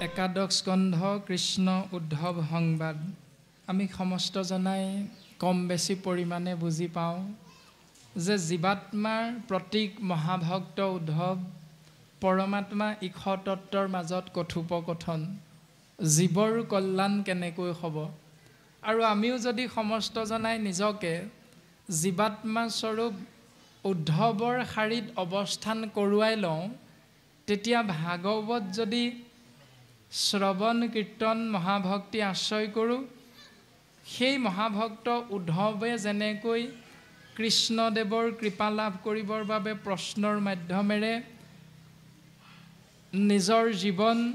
একাদশ স্কন্ধ কৃষ্ণ উদ্ধৱ সংবাদ আমি সমস্ত জনাই কম বেছি পৰিমাণে বুজি পাওঁ যে জীৱাত্মাৰ প্ৰতীক মহাভক্ত উদ্ধৱ পৰমাত্মা ইশতত্বৰ মাজত কথোপকথন জীৱৰ কল্যাণ কেনেকৈ হ'ব আৰু আমিও যদি সমস্ত জনাই নিজকে জীৱাত্মা স্বৰূপ উদ্ধৱৰ শাৰীত অৱস্থান কৰোৱাই লওঁ তেতিয়া ভাগৱত যদি শ্ৰৱণ কীৰ্তন মহাভক্তি আশ্ৰয় কৰোঁ সেই মহাভক্ত উদ্ধৱে যেনেকৈ কৃষ্ণদেৱৰ কৃপা লাভ কৰিবৰ বাবে প্ৰশ্নৰ মাধ্যমেৰে নিজৰ জীৱন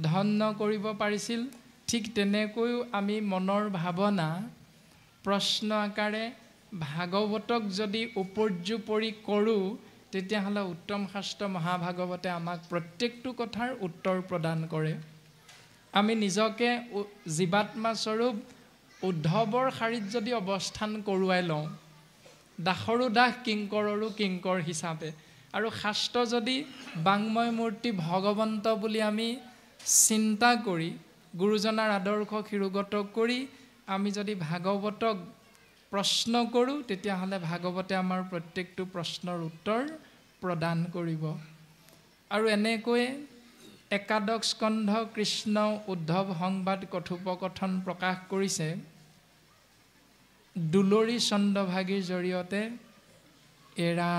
ধন্য কৰিব পাৰিছিল ঠিক তেনেকৈও আমি মনৰ ভাৱনা প্ৰশ্ন আকাৰে ভাগৱতক যদি উপৰ্যুপৰি কৰোঁ তেতিয়াহ'লে উত্তম শাস্ত্ৰ মহাভাগৱতে আমাক প্ৰত্যেকটো কথাৰ উত্তৰ প্ৰদান কৰে আমি নিজকে জীৱাত্মা স্বৰূপ উদ্ধৱৰ শাৰীত যদি অৱস্থান কৰোৱাই লওঁ দাসৰো দাস কিংকৰৰো কিংকৰ হিচাপে আৰু শাস্ত্ৰ যদি বাংময় মূৰ্তি ভগৱন্ত বুলি আমি চিন্তা কৰি গুৰুজনাৰ আদৰ্শ শিৰোগত কৰি আমি যদি ভাগৱতক প্ৰশ্ন কৰোঁ তেতিয়াহ'লে ভাগৱতে আমাৰ প্ৰত্যেকটো প্ৰশ্নৰ উত্তৰ প্ৰদান কৰিব আৰু এনেকৈ একাদশ স্কন্ধ কৃষ্ণ উদ্ধৱ সংবাদ কথোপকথন প্ৰকাশ কৰিছে দুলৰী চন্দ্ৰভাগীৰ জৰিয়তে এৰা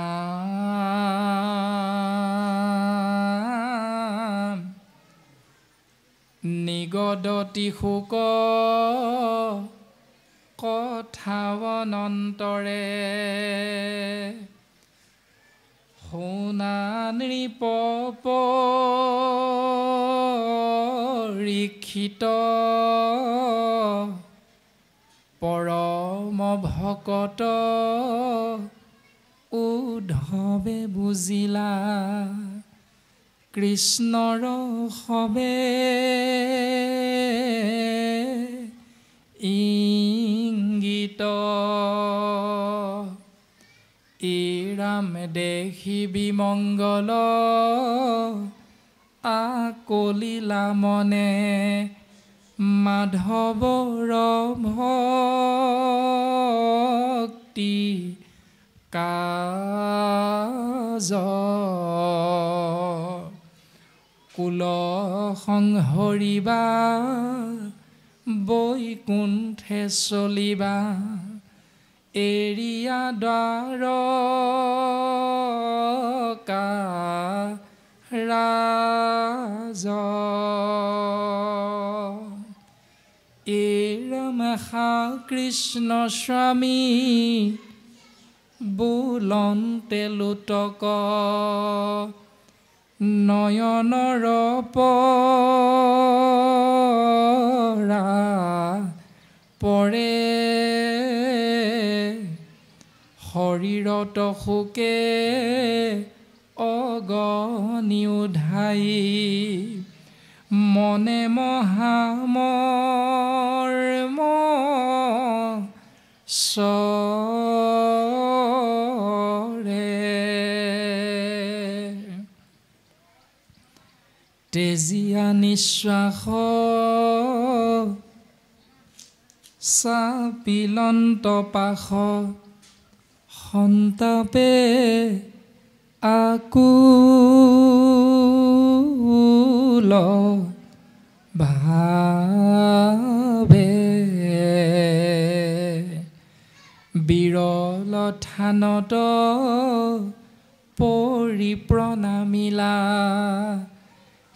নিগদতি শোক কথাৱনন্তৰে শুনা নৃপ পৰীক্ষিত পৰম ভকত উদ্ধৱে বুজিলা কৃষ্ণৰ সবে ইংগিত ৰাম দেখি বিমংগল আকলিলা মনে মাধৱৰ ভক্তি কাজ কুল সংহৰিবা বৈকুণ্ঠে চলিবা এৰিয়া দ্বাৰকা ৰাজ ৰামা কৃষ্ণ স্বামী বোলন্তে লোটক নয়নৰ পৰা পৰে শৰীৰত শোকে অগনি উধাই মনে মহামৰ্ম চৰে তেজীয়া নিশ্বাস চাপিলন্ত পাশ সন্তাপে আকুল ভাবে বিৰল থানত পৰি প্ৰণামিলা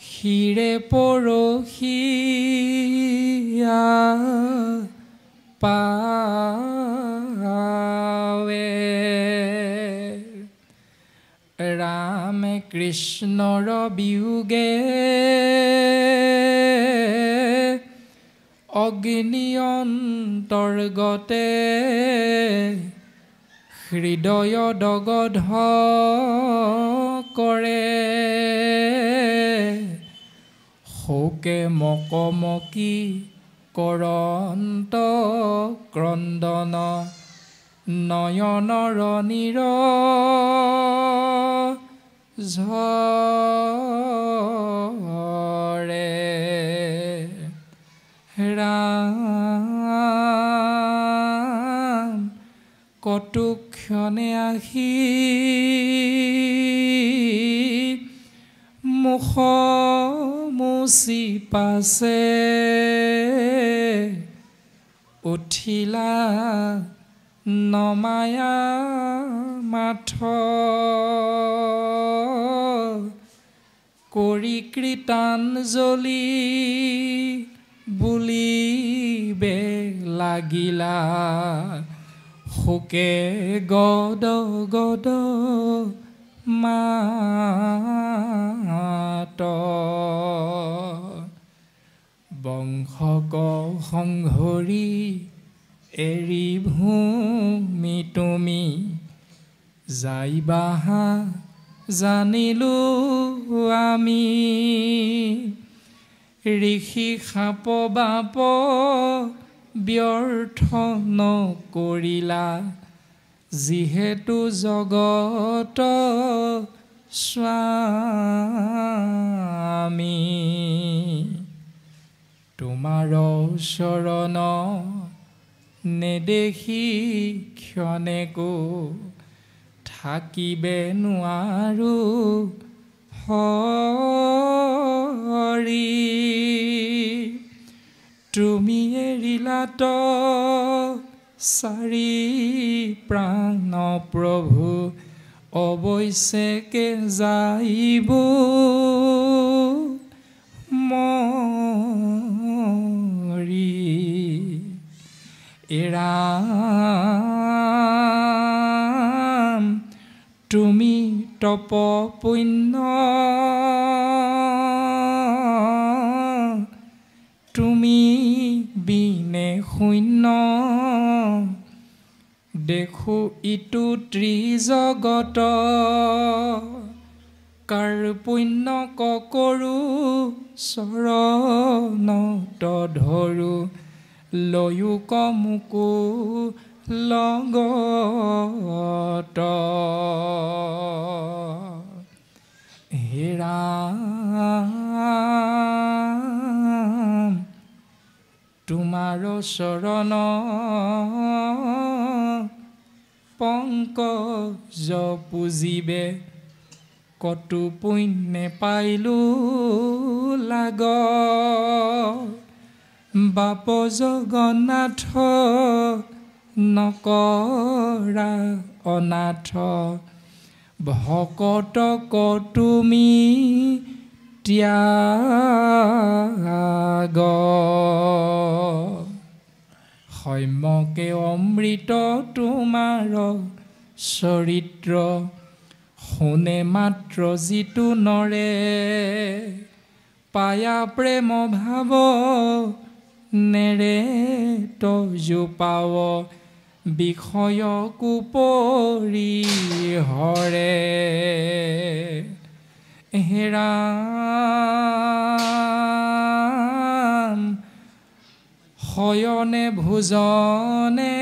শিৰে পৰহিয়া পাৱে ৰাম কৃষ্ণৰ বিয়োগে অগ্নি অন্তৰ্গতে হৃদয় দগধ কৰে শোকে মকমকি কৰন্ত ক্ৰন্দন নয়নৰ নীৰ ঝৰে ক্ষণে আহি মুখ মুচি পাছে উঠিলা নমায়া মাথ কৰি কৃতাঞ্জলি বুলিবে লাগিলা শোকে গদ গদ মাত বংশক সংহৰি এৰি ভূমি তুমি যাইবাহা জানিলো আমি ঋষি সাপ বাপ ব্যৰ্থ নকৰিলা যিহেতু জগত স্বামী তোমাৰ চৰণ নেদেখি ক্ষণেকো থাকিবে নোৱাৰো হৰি তুমি এৰিলাত চাৰি প্ৰাণ প্ৰভু অৱশ্যেকে যাইব মৰি এৰাম তুমি তপ পুণ্য তুমি বিনে শূন্য দেখো ইটো ত্ৰিজগত কাৰ পুণ্য কৰো চৰণত ধৰো লয়ো কমুকো লগত হে ৰাম তোমাৰ চৰণ পংকজ পুজিবে কতো পুণ্যে পাইলো লাগ বাপ জগন্নাথ নকৰা অনাথ ভকতক তুমি ত্যাগ সম্যকে অমৃত তোমাৰ চৰিত্ৰ শুনে মাত্ৰ যিটো নৰে পায়া প্ৰেম ভাৱ নেৰে তজু পাৱ বিষয় কুপৰি হৰে হে ৰাম শয়নে ভোজনে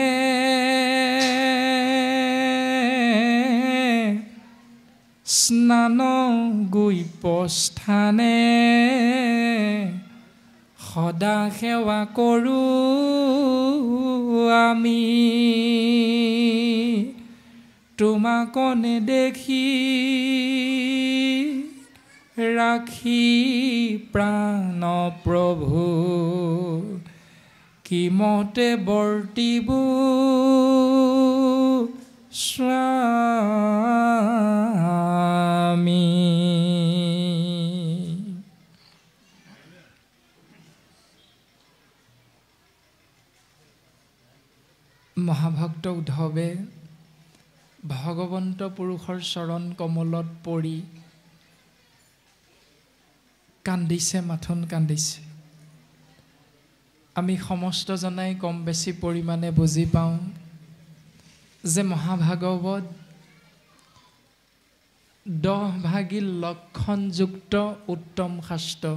স্নান গুইপস্থানে সদা সেৱা কৰোঁ আমি তোমাক নেদেখি ৰাখি প্ৰাণ প্ৰভু কিমতে বৰ্তিব স্বামী মহাভক্ত উদ্ধৱে ভগৱন্ত পুৰুষৰ চৰণ কমলত পৰি কান্দিছে, মাথোন কান্দিছে। আমি সমস্তজনাই কম বেছি পৰিমাণে বুজি পাওঁ যে মহাভাগৱত 10 ভাগী লক্ষণযুক্ত উত্তম শাস্ত্ৰ।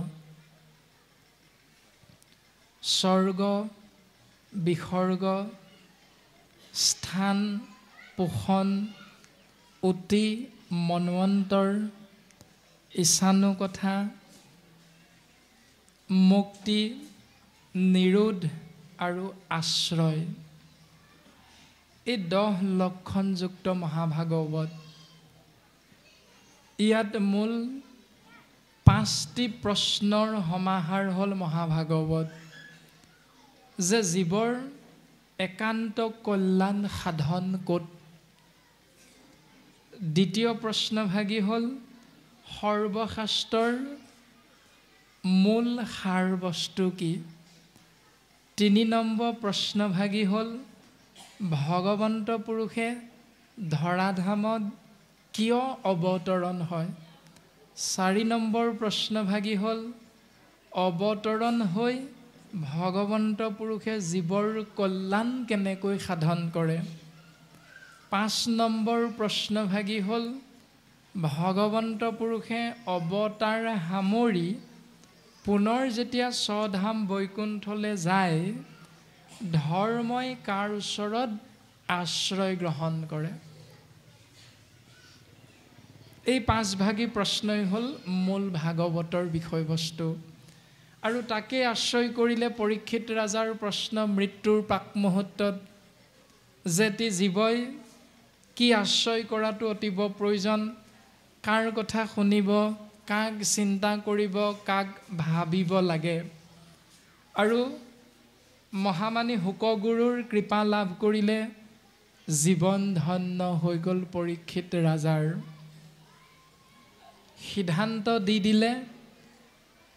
স্বৰ্গ বিসৰ্গ স্থান পোষণ অতি মন্বন্তৰ ঈশানু কথা মুক্তি নিৰোধ আৰু আশ্ৰয় এই 10 লক্ষণযুক্ত মহাভাগৱত ইয়াত মূল 5টি প্ৰশ্নৰ সমাহাৰ হ'ল মহাভাগৱত যে জীৱৰ একান্ত কল্যাণ সাধন ক'ত। দ্বিতীয় প্ৰশ্নভাগী হ'ল সৰ্বশাস্ত্ৰৰ মূল সাৰ বস্তু কি। 3 নম্বৰ প্ৰশ্নভাগী হ'ল ভগৱন্ত পুৰুষে ধৰাধামত কিয় অৱতৰণ হয়। 4 নম্বৰ প্ৰশ্নভাগী হ'ল অৱতৰণ হৈ ভগৱন্ত পুৰুষে জীৱৰ কল্যাণ কেনেকৈ সাধন কৰে। 5 নম্বৰ প্ৰশ্নভাগী হ'ল ভগৱন্ত পুৰুষে অৱতাৰ সামৰি পুনৰ যেতিয়া স্বধাম বৈকুণ্ঠলৈ যায় ধৰ্মই কাৰ ওচৰত আশ্ৰয় গ্ৰহণ কৰে। এই 5ভাগী প্ৰশ্নই হ'ল মূল ভাগৱতৰ বিষয়বস্তু। আৰু তাকে আশ্ৰয় কৰিলে পৰীক্ষিত ৰাজাৰ প্ৰশ্ন মৃত্যুৰ প্ৰাক মুহূৰ্তত যেতি জীৱই কি আশ্ৰয় কৰাটো অতীৱ প্ৰয়োজন, কাৰ কথা শুনিব, কাক চিন্তা কৰিব, কাক ভাবিব লাগে। আৰু মহামানী শুকগুৰুৰ কৃপা লাভ কৰিলে জীৱন ধন্য হৈ গ'ল পৰীক্ষিত ৰাজাৰ। সিদ্ধান্ত দি দিলে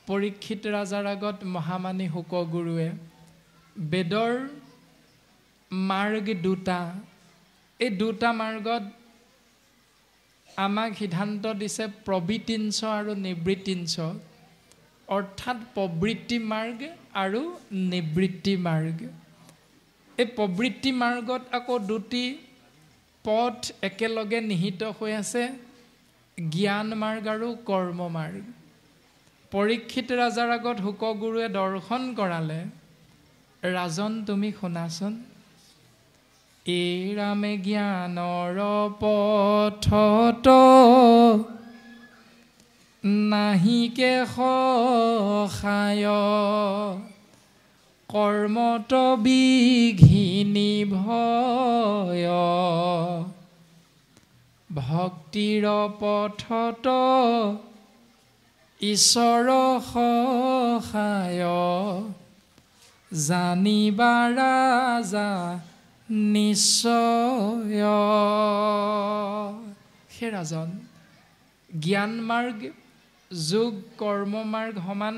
পৰীক্ষিত ৰাজাৰ আগত মহামানী শুকগুৰুৱে বেদৰ মাৰ্গ 2টা, এই 2টা মাৰ্গত আমাক সিদ্ধান্ত দিছে প্ৰবৃত্তিঞ্চ আৰু নিবৃত্তিঞ্চ, অৰ্থাৎ প্ৰবৃত্তি মাৰ্গ আৰু নিবৃত্তি মাৰ্গ। এই প্ৰবৃত্তি মাৰ্গত আকৌ 2টি পথ একেলগে নিহিত হৈ আছে, জ্ঞান মাৰ্গ আৰু কৰ্ম মাৰ্গ। পৰীক্ষিত ৰাজাৰ আগত শুকগুৰুৱে দৰ্শন কৰালে, ৰাজন তুমি শুনাচোন, এই ৰামে জ্ঞানৰ পথত নাহিকে সহায়, কৰ্মত বিঘিনি ভয়, ভক্তিৰ পথত ঈশ্বৰ সহায়, জানিবা ৰাজা নিশ্চয়। হে ৰাজন, জ্ঞান মাৰ্গ যোগ কৰ্ম মাৰ্গ সমান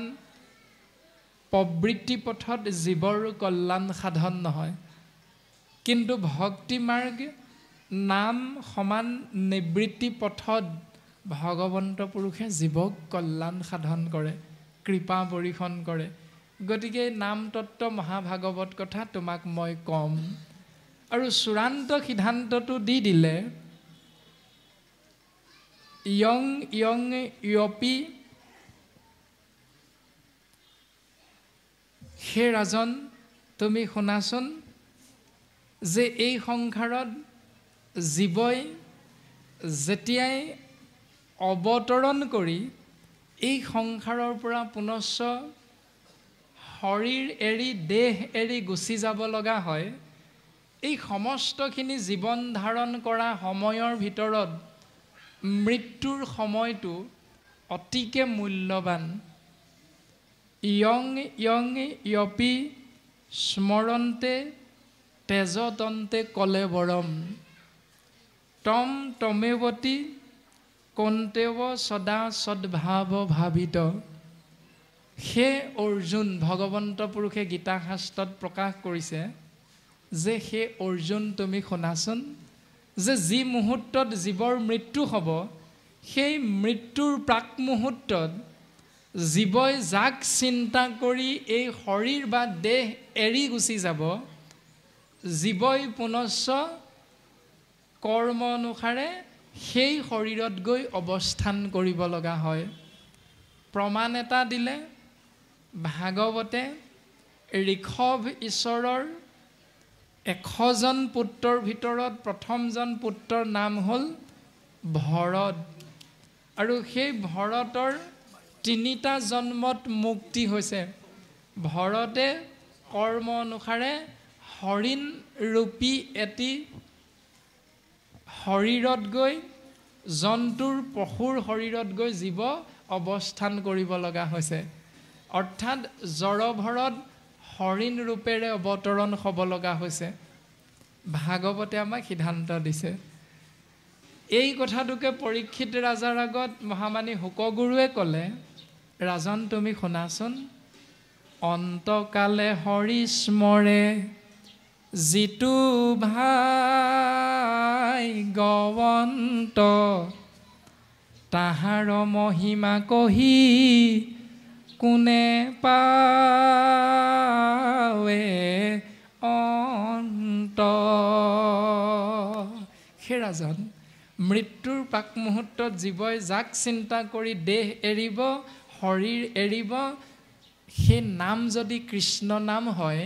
প্ৰবৃত্তি পথত জীৱৰ কল্যাণ সাধন নহয়, কিন্তু ভক্তি মাৰ্গ নাম সমান নিবৃত্তি পথত ভগৱন্ত পুৰুষে জীৱক কল্যাণ সাধন কৰে, কৃপা বৰিষণ কৰে। গতিকে নাম তত্ত্ব মহাভাগৱত কথা তোমাক মই ক'ম। আৰু চূড়ান্ত সিদ্ধান্তটো দি দিলে ইয়ং ইয়ং ইয়পি, হে ৰাজন তুমি শুনাচোন, যে এই সংসাৰত জীৱই যেতিয়াই অৱতৰণ কৰি এই সংসাৰৰ পৰা পুনশ্চ শৰীৰ এৰি দেহ এৰি গুচি যাব লগা হয়, এই সমস্তখিনি জীৱন ধাৰণ কৰা সময়ৰ ভিতৰত মৃত্যুৰ সময়টো অতিকে মূল্যৱান। ইয়ং ইয়ং ইয়পি স্মৰণতে তেজতন্তে কলেবৰম, তম তমেৱতী কন্তেৱ সদা সদ্ভাৱ ভাবিত। হে অৰ্জুন, ভগৱন্ত পুৰুষে গীতা শাস্ত্ৰত প্ৰকাশ কৰিছে যে হে অৰ্জুন তুমি শুনাচোন, যে যি মুহূৰ্তত জীৱৰ মৃত্যু হ'ব সেই মৃত্যুৰ প্ৰাক মুহূৰ্তত জীৱই যাক চিন্তা কৰি এই শৰীৰ বা দেহ এৰি গুচি যাব, জীৱই পুনশ্চ কৰ্ম অনুসাৰে সেই শৰীৰত গৈ অৱস্থান কৰিব লগা হয়। প্ৰমাণ এটা দিলে ভাগৱতে ঋষভ ঈশ্বৰৰ 100জন পুত্ৰৰ ভিতৰত প্ৰথমজন পুত্ৰৰ নাম হ'ল ভৰত, আৰু সেই ভৰতৰ 3টা জন্মত মুক্তি হৈছে। ভৰতে কৰ্ম অনুসাৰে হৰিণ ৰূপী এটি শৰীৰত গৈ জন্তুৰ পশুৰ শৰীৰত গৈ জীৱ অৱস্থান কৰিব লগা হৈছে অৰ্থাৎ জড়ভৰত হৰিণ ৰূপেৰে অৱতৰণ হ'ব লগা হৈছে ভাগৱতে আমাক সিদ্ধান্ত দিছে এই কথাটোকে পৰীক্ষিত ৰাজাৰ আগত মহামানী শুকগুৰুৱে ক'লে ৰাজন তুমি শুনাচোন অন্তকালে হৰি স্মৰে যিটো ভাই গৱন্ত তাহাৰ মহিমা কহি কোনে পাৱে অন্ত হে ৰাজন মৃত্যুৰ পাক মুহূৰ্তত জীৱই যাক চিন্তা কৰি দেহ এৰিব শৰীৰ এৰিব সেই নাম যদি কৃষ্ণ নাম হয়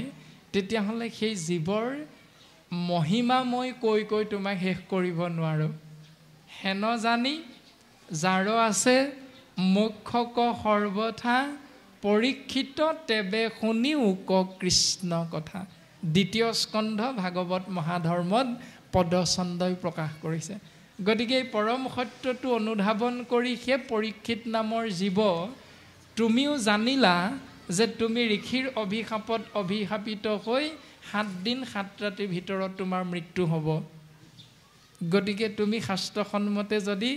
তেতিয়াহ'লে সেই জীৱৰ মহিমা মই কৈ কৈ তোমাক শেষ কৰিব নোৱাৰোঁ হেন জানি যাৰ আছে মুখ্যক সৰ্বথা পৰীক্ষিত তেবে শুনি উক কৃষ্ণ কথা দ্বিতীয় স্কন্ধ ভাগৱত মহাধৰ্মত পদচন্দই প্ৰকাশ কৰিছে গতিকে এই পৰম সত্যটো অনুধাৱন কৰি সেই পৰীক্ষিত নামৰ জীৱ তুমিও জানিলা যে তুমি ঋষিৰ অভিশাপত অভিশাপিত হৈ 7 দিন 7 ৰাতিৰ ভিতৰত তোমাৰ মৃত্যু হ'ব গতিকে তুমি শাস্ত্ৰসন্মতে যদি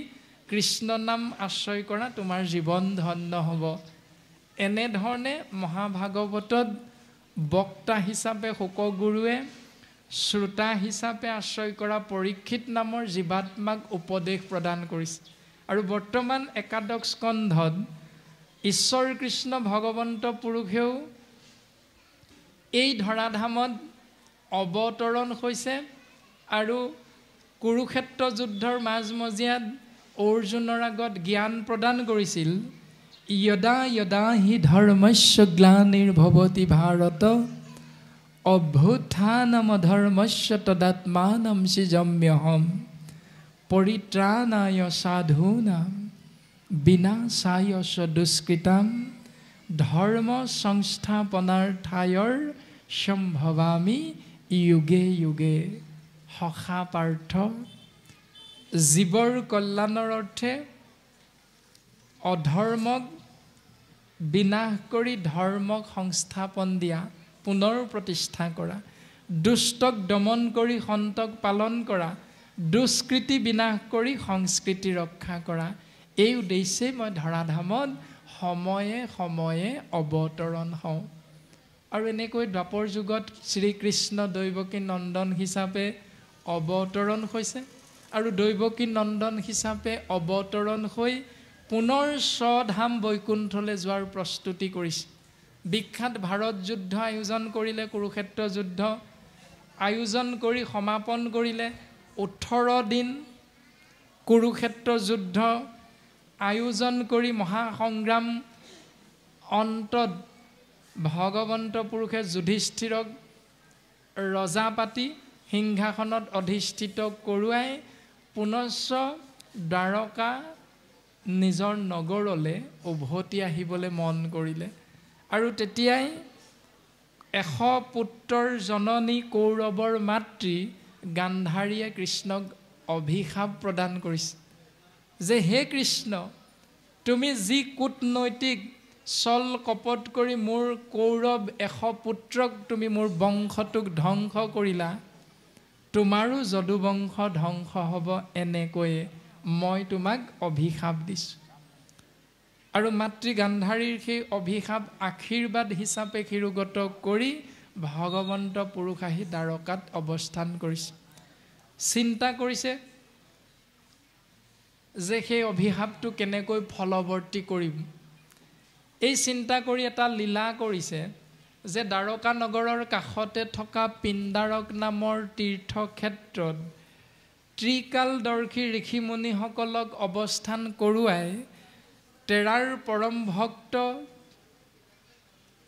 কৃষ্ণ নাম আশ্ৰয় কৰা তোমাৰ জীৱন ধন্য হ'ব এনেধৰণে মহাভাগৱতত বক্তা হিচাপে শুকগুৰুৱে শ্ৰোতা হিচাপে আশ্ৰয় কৰা পৰীক্ষিত নামৰ জীৱাত্মাক উপদেশ প্ৰদান কৰিছে আৰু বৰ্তমান একাদশ স্কন্ধত ঈশ্বৰ কৃষ্ণ ভগৱন্ত পুৰুষেও এই ধৰাধামত অৱতৰণ হৈছে আৰু কুৰুক্ষেত্ৰ যুদ্ধৰ মাজমজিয়াত অৰ্জুনৰ আগত জ্ঞান প্ৰদান কৰিছিল यदा यदा हि धर्मस्य ग्लानिर्भवति भारत अभ्युत्थानमधर्मस्य तदात्मानं सृजाम्यहं परित्राणाय साधूनां विनाशाय च दुष्कृतां धर्म संस्थापनार्थाय सम्भवामि युगे युगे सखा पार्थ जीवर कल्याणर अर्थे अधर्मक विनाश करी धर्मक संस्थापन दिया पुनर प्रतिष्ठा करा दुष्टक दमन करी सन्तक पालन करा दुष्कृति विनाश करी संस्कृति रक्षा करा এই উদ্দেশ্যে মই ধৰাধামত সময়ে সময়ে অৱতৰণ হওঁ আৰু এনেকৈ দ্বাপৰ যুগত শ্ৰীকৃষ্ণ দৈৱকী নন্দন হিচাপে অৱতৰণ হৈছে আৰু দৈৱকী নন্দন হিচাপে অৱতৰণ হৈ পুনৰ স্বধাম বৈকুণ্ঠলৈ যোৱাৰ প্ৰস্তুতি কৰিছে বিখ্যাত ভাৰত যুদ্ধ আয়োজন কৰিলে কুৰুক্ষেত্ৰ যুদ্ধ আয়োজন কৰি সমাপন কৰিলে 18 দিন কুৰুক্ষেত্ৰ যুদ্ধ আয়োজন কৰি মহাসংগ্ৰাম অন্তত ভগৱন্ত পুৰুষে যুধিষ্ঠিৰক ৰজা পাতি সিংহাসনত অধিষ্ঠিত কৰোৱাই পুনশ্চ দ্বাৰকা নিজৰ নগৰলৈ উভতি আহিবলৈ মন কৰিলে আৰু তেতিয়াই 100 পুত্ৰৰ জননী কৌৰৱৰ মাতৃ গান্ধাৰীয়ে কৃষ্ণক অভিশাপ প্ৰদান কৰিছে যে হে কৃষ্ণ তুমি যি কূটনৈতিক ছল কপট কৰি মোৰ কৌৰৱ 100 পুত্ৰক তুমি মোৰ বংশটোক ধ্বংস কৰিলা তোমাৰো যদুবংশ ধ্বংস হ'ব এনেকৈয়ে মই তোমাক অভিশাপ দিছোঁ আৰু মাতৃ গান্ধাৰীৰ সেই অভিশাপ আশীৰ্বাদ হিচাপে শিৰোগত কৰি ভগৱন্ত পুৰুষ আহি দ্বাৰকাত অৱস্থান কৰিছে চিন্তা কৰিছে যে সেই অভিশাপটো কেনেকৈ ফলৱৰ্তী কৰিম এই চিন্তা কৰি এটা লীলা কৰিছে যে দ্বাৰকা নগৰৰ কাষতে থকা পিণ্ডাৰক নামৰ তীৰ্থক্ষেত্ৰত ত্ৰিকালদৰ্শী ঋষিমুনিসকলক অৱস্থান কৰোৱাই তেৰাৰ পৰম ভক্ত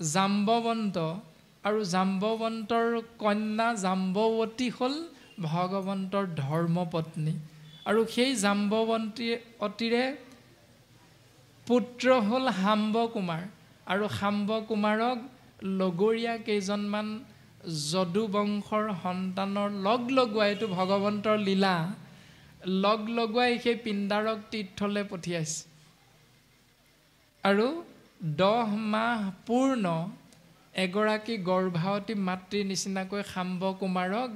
জাম্বৱন্ত আৰু জাম্বৱন্তৰ কন্যা জাম্বৱতী হ'ল ভগৱন্তৰ ধৰ্মপত্নী আৰু সেই জাম্বৱন্তীৰে পুত্ৰ হ'ল শাম্ব কুমাৰ আৰু শাম্ব কুমাৰক লগৰীয়া কেইজনমান যদু বংশৰ সন্তানৰ লগ লগোৱাইটো ভগৱন্তৰ লীলা লগ লগুৱাই সেই পিণ্ডাৰক তীৰ্থলৈ পঠিয়াইছে আৰু 10 মাহ পূৰ্ণ এগৰাকী গৰ্ভাৱতী মাতৃৰ নিচিনাকৈ শাম্ব কুমাৰক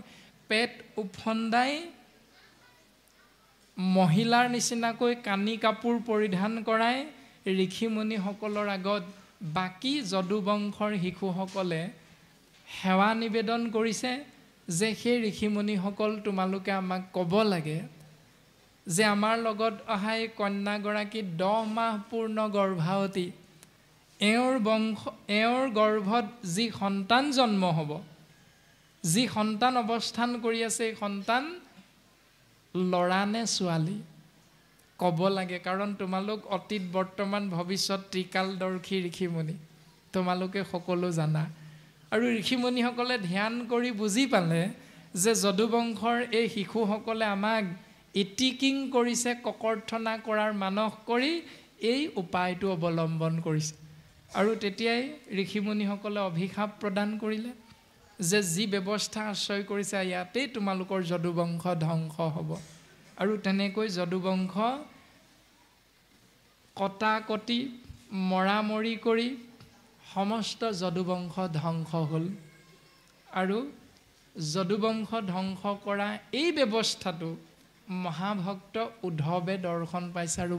পেট উফন্দাই মহিলাৰ নিচিনাকৈ কানি কাপোৰ পৰিধান কৰাই ঋষিমুনিসকলৰ আগত বাকী যদুবংশৰ শিশুসকলে সেৱা নিবেদন কৰিছে যে সেই ঋষিমুনিসকল তোমালোকে আমাক ক'ব লাগে যে আমাৰ লগত অহা এই কন্যাগৰাকী 10 মাহ পূৰ্ণ গৰ্ভাৱতী এওঁৰ গৰ্ভত যি সন্তান জন্ম হ'ব যি সন্তান অৱস্থান কৰি আছে এই সন্তান ল'ৰা নে ছোৱালী ক'ব লাগে কাৰণ তোমালোক অতীত বৰ্তমান ভৱিষ্যত ত্ৰিকালদৰ্শী ঋষিমুনি তোমালোকে সকলো জানা আৰু ঋষিমুনিসকলে ধ্যান কৰি বুজি পালে যে যদুবংশৰ এই শিশুসকলে আমাক ইটিকিং কৰিছে ককৰ্থনা কৰাৰ মানস কৰি এই উপায়টো অৱলম্বন কৰিছে আৰু তেতিয়াই ঋষিমুনিসকলে অভিশাপ প্ৰদান কৰিলে যে যি ব্যৱস্থা আশ্ৰয় কৰিছে ইয়াতেই তোমালোকৰ যদুবংশ ধ্বংস হ'ব আৰু তেনেকৈ যদুবংশ কটাকটি মৰামৰি কৰি সমস্ত যদুবংশ ধ্বংস হ'ল আৰু যদুবংশ ধ্বংস কৰা এই ব্যৱস্থাটো মহাভক্ত উদ্ধৱে দৰ্শন পাইছে আৰু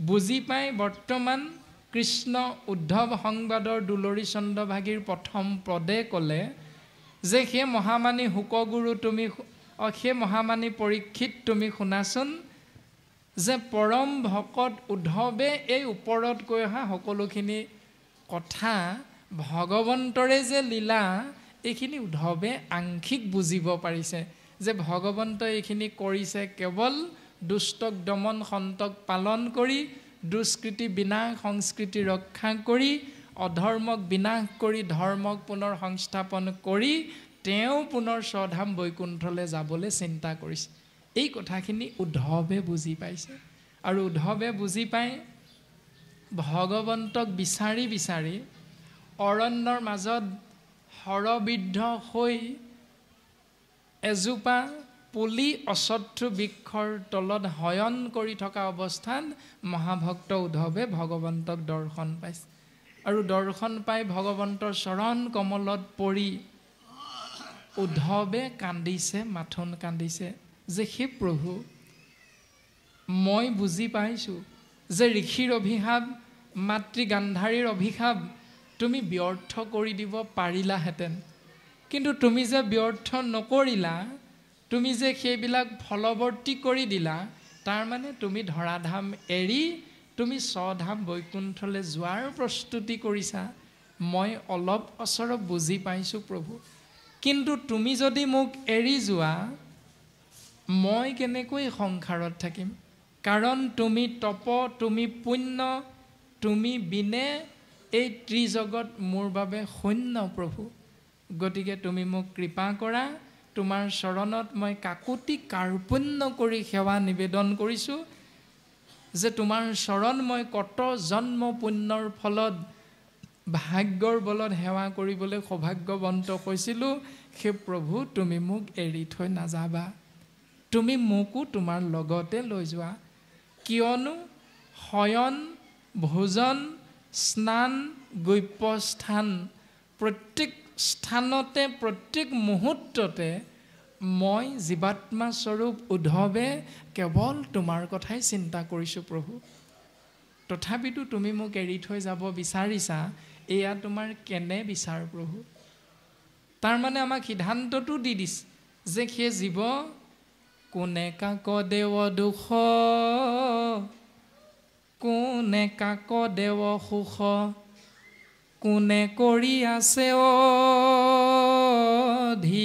বুজি পাই বৰ্তমান কৃষ্ণ উদ্ধৱ সংবাদৰ দুলৰী চন্দ্ৰভাগীৰ প্ৰথম পদে ক'লে যে সেই মহামানী শুকগুৰু তুমি সেই মহামানী পৰীক্ষিত তুমি শুনাচোন যে পৰম ভকত উদ্ধৱে এই ওপৰত কৈ অহা সকলোখিনি কথা ভগৱন্তৰে যে লীলা এইখিনি উদ্ধৱে আংশিক বুজিব পাৰিছে যে ভগৱন্তই এইখিনি কৰিছে কেৱল দুষ্টক দমন সন্তক পালন কৰি দুষ্কৃতি বিনাশ সংস্কৃতি ৰক্ষা কৰি অধৰ্মক বিনাশ কৰি ধৰ্মক পুনৰ সংস্থাপন কৰি তেওঁ পুনৰ স্বধাম বৈকুণ্ঠলৈ যাবলৈ চিন্তা কৰিছে এই কথাখিনি উদ্ধৱে বুজি পাইছে আৰু উদ্ধৱে বুজি পাই ভগৱন্তক বিচাৰি বিচাৰি অৰণ্যৰ মাজত হৰবিদ্ধ হৈ এজোপা পুলি অশ্বত্থ বৃক্ষৰ তলত শয়ন কৰি থকা অৱস্থাত মহাভক্ত উদ্ধৱে ভগৱন্তক দৰ্শন পাইছে আৰু দৰ্শন পাই ভগৱন্তৰ চৰণ কমলত পৰি উদ্ধৱে কান্দিছে মাথোন কান্দিছে যে হে প্ৰভু মই বুজি পাইছোঁ যে ঋষিৰ অভিশাপ মাতৃ গান্ধাৰীৰ অভিশাপ তুমি ব্যৰ্থ কৰি দিব পাৰিলাহেঁতেন কিন্তু তুমি যে ব্যৰ্থ নকৰিলা তুমি যে সেইবিলাক ফলৱৰ্তী কৰি দিলা তাৰ মানে তুমি ধৰাধাম এৰি তুমি স্বধাম বৈকুণ্ঠলৈ যোৱাৰ প্ৰস্তুতি কৰিছা মই অলপ অচৰপ বুজি পাইছোঁ প্ৰভু কিন্তু তুমি যদি মোক এৰি যোৱা মই কেনেকৈ সংসাৰত থাকিম কাৰণ তুমি তপ তুমি পুণ্য তুমি বিনে এই ত্ৰিজগত মোৰ বাবে শূন্য প্ৰভু গতিকে তুমি মোক কৃপা কৰা তোমাৰ চৰণত মই কাকুতি কাৰ্পণ্য কৰি সেৱা নিবেদন কৰিছোঁ যে তোমাৰ চৰণ মই কত জন্ম পুণ্যৰ ফলত ভাগ্যৰ বলত সেৱা কৰিবলৈ সৌভাগ্যৱন্ত হৈছিলোঁ সেই প্ৰভু তুমি মোক এৰি থৈ নাযাবা তুমি মোকো তোমাৰ লগতে লৈ যোৱা কিয়নো শয়ন ভোজন স্নান গৈপ্যস্থান প্ৰত্যেক স্থানতে প্ৰত্যেক মুহূৰ্ততে মই জীৱাত্মা স্বৰূপ উদ্ধৱে কেৱল তোমাৰ কথাই চিন্তা কৰিছোঁ প্ৰভু তথাপিতো তুমি মোক এৰি থৈ যাব বিচাৰিছা এয়া তোমাৰ কেনে বিচাৰ প্ৰভু তাৰমানে আমাক সিদ্ধান্তটো দি দিছে যে সেই জীৱ কোনে কাক দেৱ দুখ কোনে কাক দেৱ সুখ কোনে কৰি আছে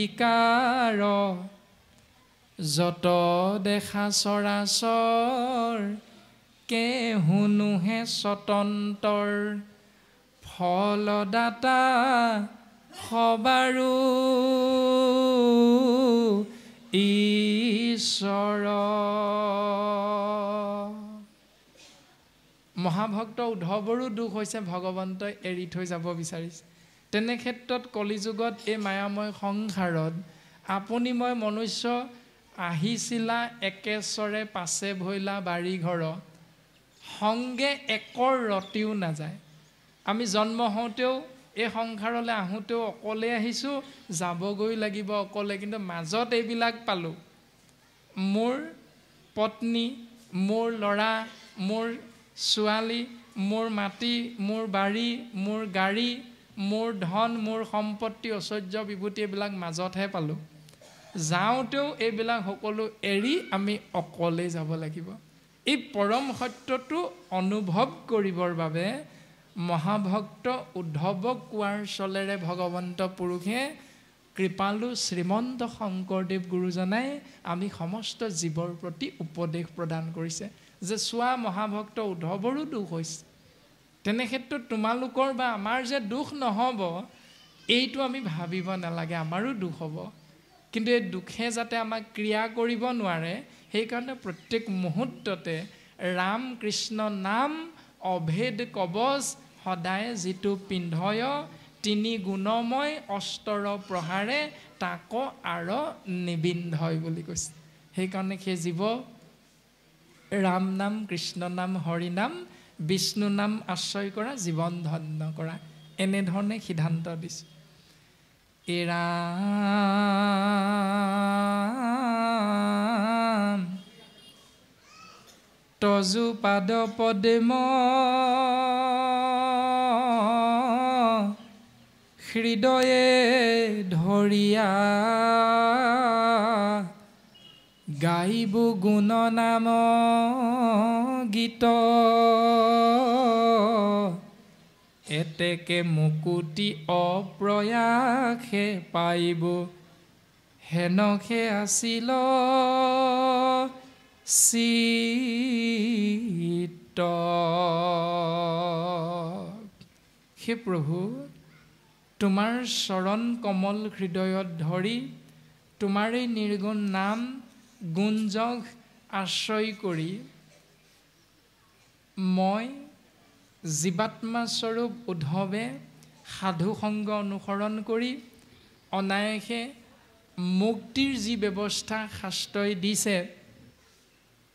অধিকাৰ যত দেখা চৰাচৰ কে শুনোহে স্বতন্ত্ৰৰ ফলদাতা সবাৰো ঈশ্বৰ মহাভক্ত উদ্ধৱৰো দুখ হৈছে ভগৱন্তই এৰি থৈ যাব বিচাৰিছে তেনে ক্ষেত্ৰত কলিযুগত এই মায়াময় সংসাৰত আপুনি মই মনুষ্য আহিছিলা একেচৰে পাছে ভৈলা বাৰী ঘৰ সংগে একৰ ৰতিও নাযায়। আমি জন্ম হওঁতেও এই সংসাৰলৈ আহোঁতেও অকলে আহিছোঁ, যাবগৈ লাগিব অকলে, কিন্তু মাজত এইবিলাক পালোঁ। মোৰ পত্নী, মোৰ ল'ৰা, মোৰ ছোৱালী, মোৰ মাটি, মোৰ বাৰী, মোৰ গাড়ী, মোৰ ধন, মোৰ সম্পত্তি, ঐশ্বৰ্য বিভূতি এইবিলাক মাজতহে পালোঁ। যাওঁতেও এইবিলাক সকলো এৰি আমি অকলেই যাব লাগিব। এই পৰম সত্যটো অনুভৱ কৰিবৰ বাবে মহাভক্ত উদ্ধৱক কোৱাৰ চলেৰে ভগৱন্ত পুৰুষে কৃপালু শ্ৰীমন্ত শংকৰদেৱ গুৰুজনাই আমি সমস্ত জীৱৰ প্ৰতি উপদেশ প্ৰদান কৰিছে যে চোৱা মহাভক্ত উদ্ধৱৰো দুখ হৈছে, তেনে ক্ষেত্ৰত তোমালোকৰ বা আমাৰ যে দুখ নহ'ব এইটো আমি ভাবিব নালাগে, আমাৰো দুখ হ'ব, কিন্তু এই দুখে যাতে আমাক ক্ৰিয়া কৰিব নোৱাৰে সেইকাৰণে প্ৰত্যেক মুহূৰ্ততে ৰাম কৃষ্ণ নাম অভেদ কবচ সদায় যিটো পিন্ধয়, তিনি গুণময় অস্তৰ প্ৰহাৰে তাক আৰ নিবিন্ধয় বুলি কৈছে। সেইকাৰণে সেই জীৱ ৰাম নাম, কৃষ্ণ নাম, হৰি নাম, বিষ্ণু নাম আশ্ৰয় কৰা, জীৱন ধন্য কৰা, এনেধৰণে সিদ্ধান্ত দিছোঁ। ৰাম তজু পাদ পদ্ম হৃদয়ে ধৰিয়া, গাইব গুণ নাম গীত, এতেকে মুকুতি অপ্ৰয়াসে পাইব, হেনকে আছিল চিত্ত। হে প্ৰভু, তোমাৰ চৰণ কমল হৃদয়ত ধৰি তোমাৰ এই নিৰ্গুণ নাম গুঞ্জক আশ্ৰয় কৰি মই জীৱাত্মাস্বৰূপ উদ্ধৱে সাধু সংগ অনুসৰণ কৰি অনায়াসে মুক্তিৰ যি ব্যৱস্থা শাস্ত্ৰই দিছে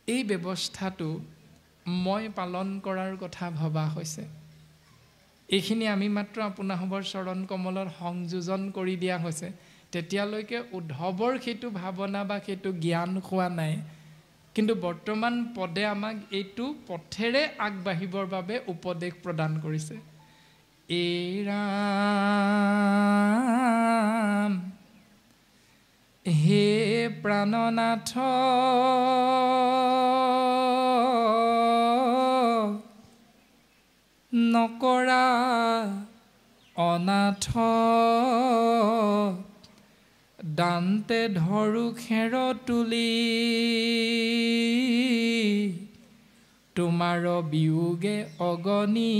এই ব্যৱস্থাটো মই পালন কৰাৰ কথা ভবা হৈছে। এইখিনি আমি মাত্ৰ আপোনাসৱৰ চৰণ কমলত সংযোজন কৰি দিয়া হৈছে, তেতিয়ালৈকে উদ্ধৱৰ সেইটো ভাৱনা বা সেইটো জ্ঞান হোৱা নাই। কিন্তু বৰ্তমান পদে আমাক এইটো পথেৰে আগবাঢ়িবৰ বাবে উপদেশ প্ৰদান কৰিছে। এই ৰাম হে প্ৰাণনাথ নকৰা অনাথ, দান্তে ধৰো খেৰ তুলি, তোমাৰ বিয়োগে অগণি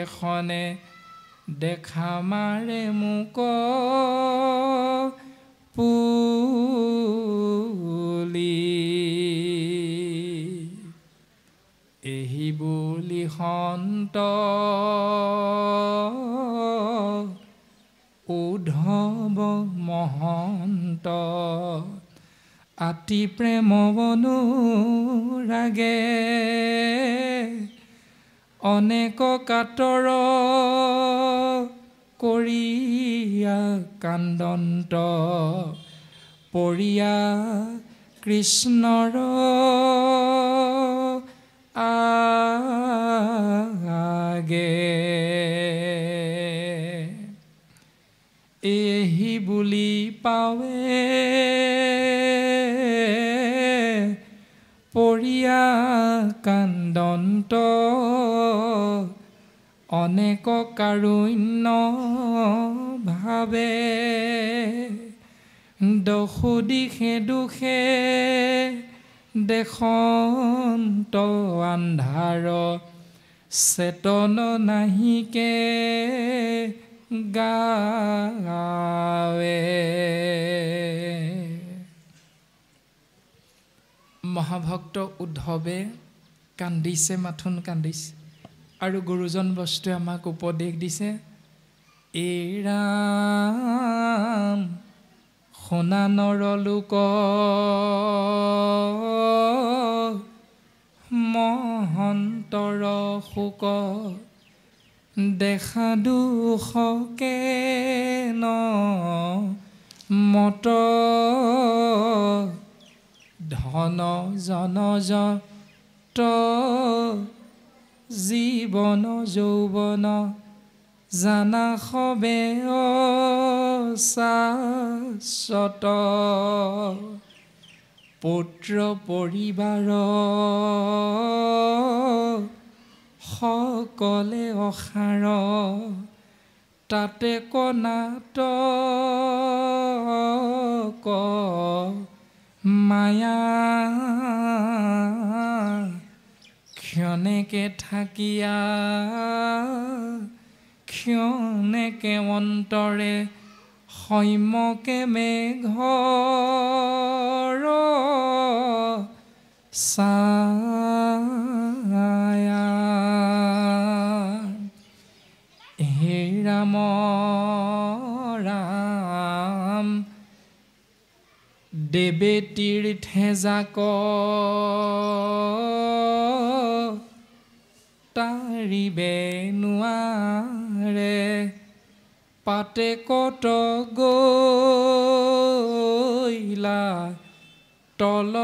এখনে, দেখা মাৰে মোক পুলি। এহি বুলি সন্ত উদ্ধৱ মহন্ত, আতি প্ৰেম অনুৰাগে, অনেক কাতৰ কৰিয়া কান্দন্ত, পৰিয়া কৃষ্ণৰ আগে। এহি বুলি পাৱে পৰিয়া কান্দন্ত, অনেক কাৰুণ্য ভাৱে, দশো দিশে দুখে দেখন্ত আন্ধাৰ, চেতন নাহিকে গাৱে। মহাভক্ত উদ্ধৱে কান্দিছে, মাথোন কান্দিছে, আৰু গুৰুজন বস্তুৱে আমাক উপদেশ দিছে। এই ৰাম শুনা নৰলোক মহন্তৰ শোক দেখা দুখকে ন মত ধন জন যত জীৱন যৌৱন জানা সবে শাশ্বত পুত্ৰ পৰিবাৰ সকলে অসাৰ তাতে কনাটক মায়া ক্ষণেকে থাকিয়া ক্ষণেকে অন্তৰে সৈমকে মেঘৰ ছায়া হে ৰাম ৰাম দেৱে তীৰ্থে যাক তাৰিবে নোৱাৰে পাতে কত গইলা তল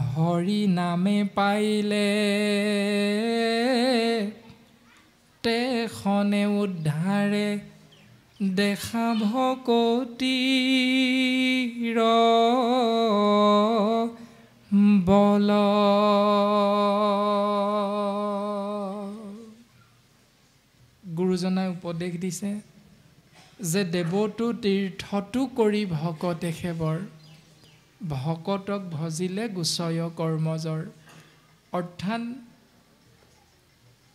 হৰি নামে পাইলে তেখনে উদ্ধাৰে দেখা ভকতিৰ বল গুৰুজনাই উপদেশ দিছে যে দেৱতো তীৰ্থতো কৰি ভকতে সেৱৰ ভকতক ভজিলে গুচয় কৰ্মজৰ অৰ্থাৎ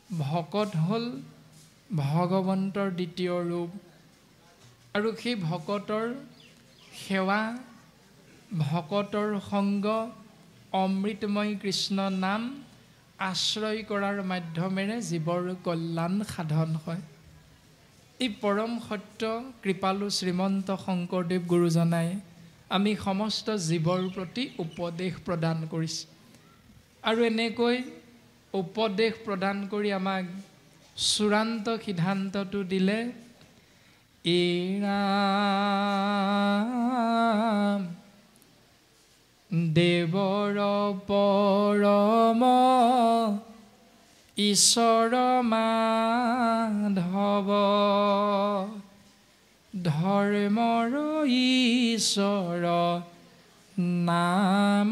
ভকত হ'ল ভগৱন্তৰ দ্বিতীয় ৰূপ আৰু সেই ভকতৰ সেৱা ভকতৰ সংগ অমৃতময় কৃষ্ণ নাম আশ্ৰয় কৰাৰ মাধ্যমেৰে জীৱৰ কল্যাণ সাধন হয়। এই পৰম সত্য কৃপালু শ্ৰীমন্ত শংকৰদেৱ গুৰুজনাই আমি সমস্ত জীৱৰ প্ৰতি উপদেশ প্ৰদান কৰিছে আৰু এনেকৈ উপদেশ প্ৰদান কৰি আমাক চূড়ান্ত সিদ্ধান্তটো দিলে ৰাম দেৱৰ পৰম ঈশ্বৰ মাধৱ ধৰ্মৰ ঈশ্বৰ নাম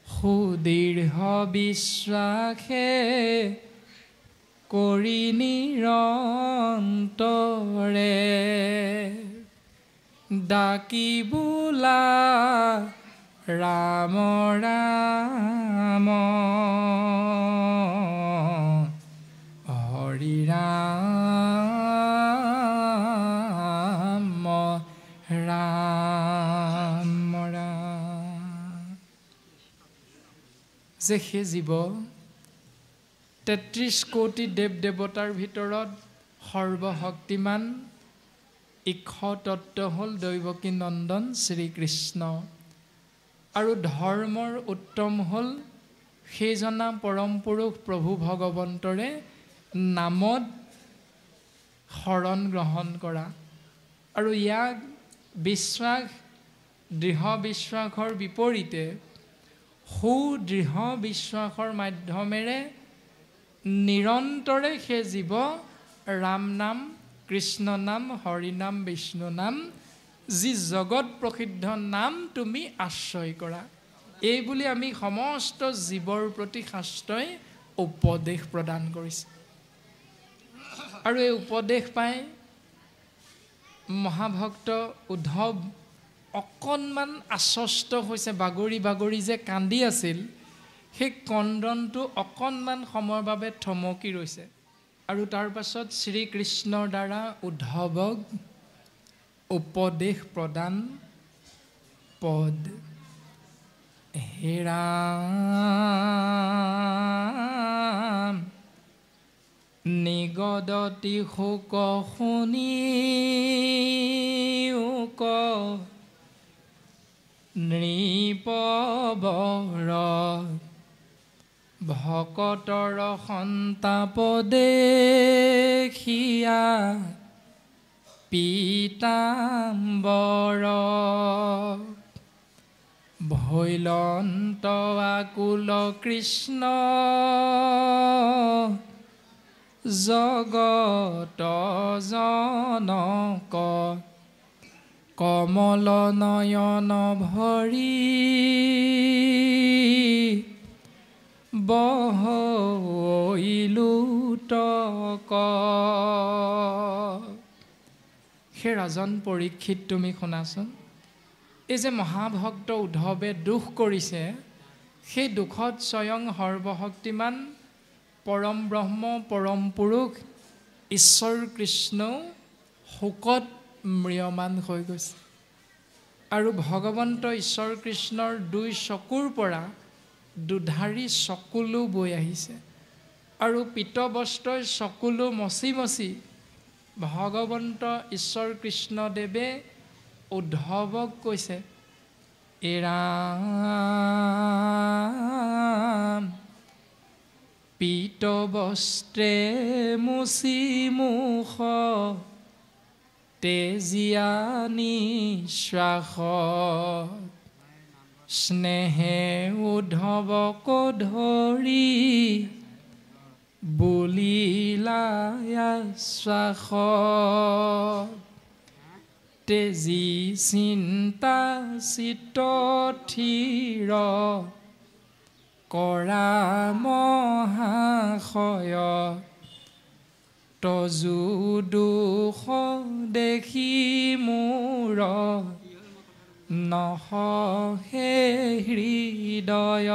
সুদীৰ্ঘ বিশ্বাসে কৰি নিৰন্তৰে ডাকি বোলা ৰাম ৰাম হৰি ৰাম ৰাম ৰাম যে সেই জীৱ ৩৩ কোটি দেৱ দেৱতাৰ ভিতৰত সৰ্বশক্তিমান ইক্ষতত্ত্ব হ'ল দৈৱকী নন্দন শ্ৰীকৃষ্ণ আৰু ধৰ্মৰ উত্তম হ'ল সেইজনা পৰম পুৰুষ প্ৰভু ভগৱন্তৰে নামত শৰণ গ্ৰহণ কৰা আৰু ইয়াক বিশ্বাস দৃঢ় বিশ্বাসৰ বিপৰীতে সুদৃঢ় বিশ্বাসৰ মাধ্যমেৰে নিৰন্তৰে সেই জীৱ ৰাম নাম কৃষ্ণ নাম হৰি নাম বিষ্ণু নাম যি জগত প্ৰসিদ্ধ নাম তুমি আশ্ৰয় কৰা এই বুলি আমি সমস্ত জীৱৰ প্ৰতি শাস্ত্ৰই উপদেশ প্ৰদান কৰিছে আৰু এই উপদেশ পাই মহাভক্ত উদ্ধৱ অকণমান আশ্বস্ত হৈছে বাগৰি বাগৰি যে কান্দি আছিল সেই কন্দনটো অকণমান সময়ৰ বাবে থমকি ৰৈছে আৰু তাৰ পাছত শ্ৰীকৃষ্ণৰ দ্বাৰা উদ্ধৱক উপদেশ প্ৰদান পদ হে ৰাম নিগত অদতি শোক শুনি নৃপবৰ ভকতৰ সন্তাপ দেখিয়া পীতাম্বৰ ভৈলন্ত আকুল কৃষ্ণ জগত জনক কমল নয়ন ভৰি বহইলুতক। সেই ৰাজন পৰীক্ষিত তুমি শুনাচোন, এই যে মহাভক্ত উদ্ধৱে দুখ কৰিছে, সেই দুখত স্বয়ং সৰ্বশক্তিমান পৰম ব্ৰহ্ম পৰম পুৰুষ ঈশ্বৰ কৃষ্ণও শোকত ম্ৰিয়মান হৈ গৈছে। আৰু ভগৱন্ত ঈশ্বৰ কৃষ্ণৰ দুই চকুৰ পৰা দুধাৰি চকুলো বৈ আহিছে। আৰু পীতবস্ত্ৰই চকুলো মচি মচি ভগৱন্ত ঈশ্বৰ কৃষ্ণদেৱে উদ্ধৱক কৈছে, এ ৰাম পীতবস্ত্ৰে মুচি মুখ তেজিয়া নিশ্বাস স্নেহে উদ্ধৱক ধৰি বুলিলায়াশ্বাস তেজি চিন্তা চিত্ত থিৰ কৰা মহাশয় তজু দুখ দেখি মোৰ নহহে হৃদয়।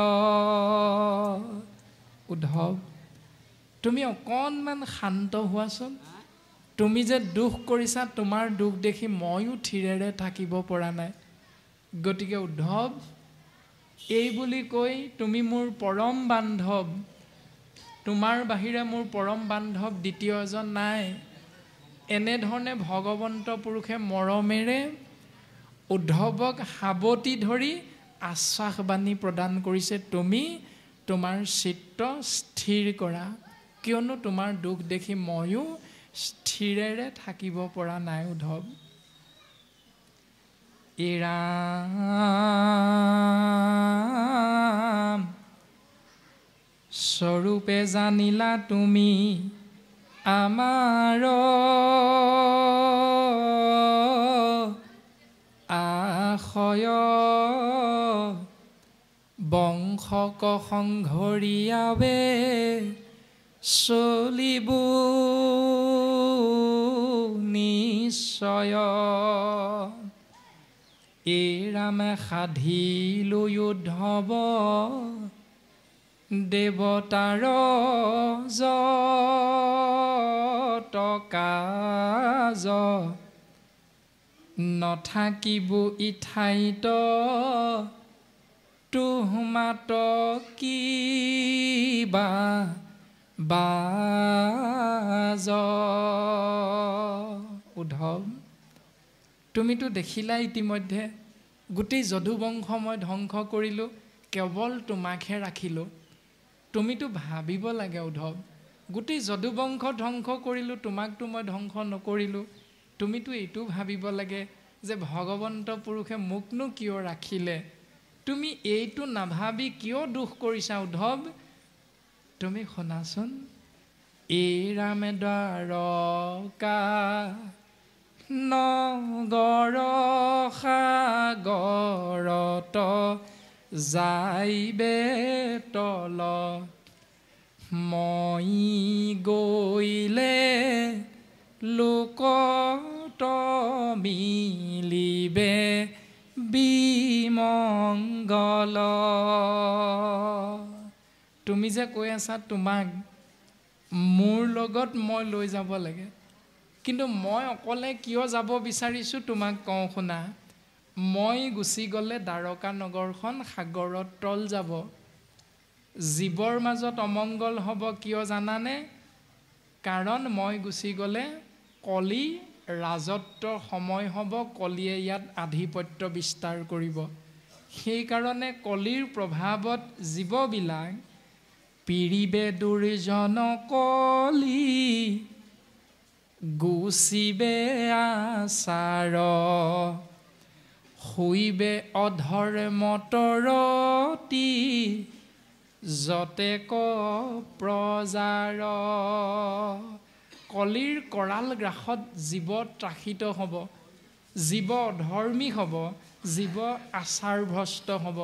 উদ্ধৱ, তুমি অকণমান শান্ত হোৱাচোন। তুমি যে দুখ কৰিছা, তোমাৰ দুখ দেখি ময়ো থিৰেৰে থাকিব পৰা নাই। গতিকে উদ্ধৱ, এই বুলি কৈ তুমি মোৰ পৰম বান্ধৱ, তোমাৰ বাহিৰে মোৰ পৰম বান্ধৱ দ্বিতীয় এজন নাই। এনেধৰণে ভগৱন্ত পুৰুষে মৰমেৰে উদ্ধৱক সাৱটি ধৰি আশ্বাসবাণী প্ৰদান কৰিছে, তুমি তোমাৰ চিত্ত স্থিৰ কৰা, কিয়নো তোমাৰ দুখ দেখি ময়ো স্থিৰেৰে থাকিব পৰা নাই। উদ্ধৱ, এ ৰাম স্বৰূপে জানিলা তুমি আমাৰ আশয় বংশক সংঘৰীয়াবে চলিব নিশ্চয়। এই ৰামে সাধিলো উদ্ধৱ দেৱতাৰ কাজ নথাকিব ইঠাইত তোহমাত কিবা বাজ। উদ্ধৱ, তুমিতো দেখিলা ইতিমধ্যে গোটেই যদুবংশ মই ধ্বংস কৰিলোঁ, কেৱল তোমাকহে ৰাখিলোঁ। তুমিতো ভাবিব লাগে উদ্ধৱ, গোটেই যদুবংশ ধ্বংস কৰিলোঁ, তোমাকতো মই ধ্বংস নকৰিলোঁ। তুমিতো এইটো ভাবিব লাগে যে ভগৱন্ত পুৰুষে মোকনো কিয় ৰাখিলে। তুমি এইটো নাভাবি কিয় দুখ কৰিছা উদ্ধৱ? তুমি শুনাচোন, এই ৰামে দ্বাৰকা নগৰ সাগৰত যাইবে তল মই গৈলে লোকত মিলিবে বিমংগল। তুমি যে কৈ আছা তোমাক মোৰ লগত মই লৈ যাব লাগে, কিন্তু মই অকলে কিয় যাব বিচাৰিছোঁ তোমাক কওঁ শুনা। মই গুচি গ'লে দ্বাৰকা নগৰখন সাগৰত তল যাব, জীৱৰ মাজত অমংগল হ'ব। কিয় জানানে? কাৰণ মই গুচি গ'লে কলি ৰাজত্বৰ সময় হ'ব, কলিয়ে ইয়াত আধিপত্য বিস্তাৰ কৰিব। সেইকাৰণে কলিৰ প্ৰভাৱত জীৱবিলাক পিৰিবে দুৰ্জন কলি গুচিবে আচাৰ শুইবে অধৰ মটৰতি যতে ক প্ৰজাৰ। কলিৰ কৰাল গ্ৰাসত জীৱ ত্ৰাসিত হ'ব, জীৱ অধৰ্মী হ'ব, জীৱ আচাৰভ্ৰষ্ট হ'ব।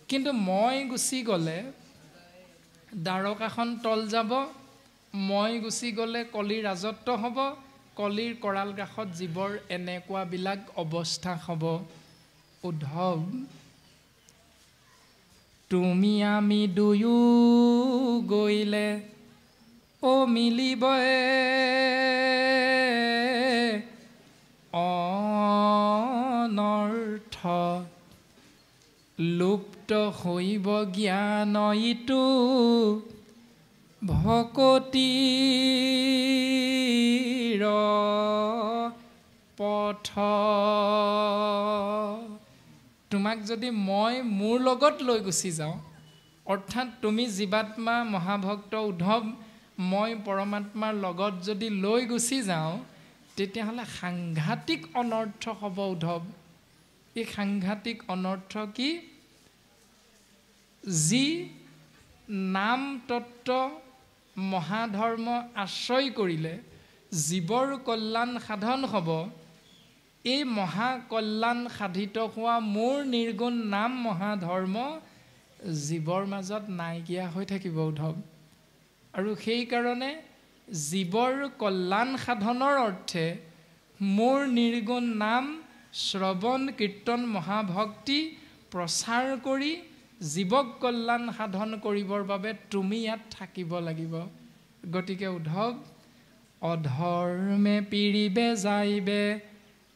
কিন্তু মই গুচি গ'লে দ্বাৰকাখন তল যাব, মই গুচি গ'লে কলিৰ ৰাজত্ব হ'ব, কলিৰ কৰাল গ্ৰাসত জীৱৰ এনেকুৱাবিলাক অৱস্থা হ'ব। উদ্ধৱ, তুমি আমি দুয়ো গ'লে মিলিবয়ে অনৰ্থ লুপ্ত হৈব জ্ঞান ইটো ভকতিৰ পথ। তোমাক যদি মই মোৰ লগত লৈ গুচি যাওঁ, অৰ্থাৎ তুমি জীৱাত্মা মহাভক্ত উদ্ধৱ, মই পৰমাত্মাৰ লগত যদি লৈ গুচি যাওঁ, তেতিয়াহ'লে সাংঘাতিক অনৰ্থ হ'ব উদ্ধৱ। এই সাংঘাতিক অনৰ্থ কি? যি নাম তত্ত্ব মহাধৰ্ম আশ্ৰয় কৰিলে জীৱৰ কল্যাণ সাধন হ'ব, এই মহাকল্যাণ সাধিত হোৱা মোৰ নিৰ্গুণ নাম মহাধৰ্ম জীৱৰ মাজত নাইকিয়া হৈ থাকিব উদ্ধৱ। আৰু সেইকাৰণে জীৱৰ কল্যাণ সাধনৰ অৰ্থে মোৰ নিৰ্গুণ নাম শ্ৰৱণ কীৰ্তন মহাভক্তি প্ৰচাৰ কৰি জীৱক কল্যাণ সাধন কৰিবৰ বাবে তুমি ইয়াত থাকিব লাগিব। গতিকে উদ্ধৱ, অধৰ্মে পিৰিবে যাইবে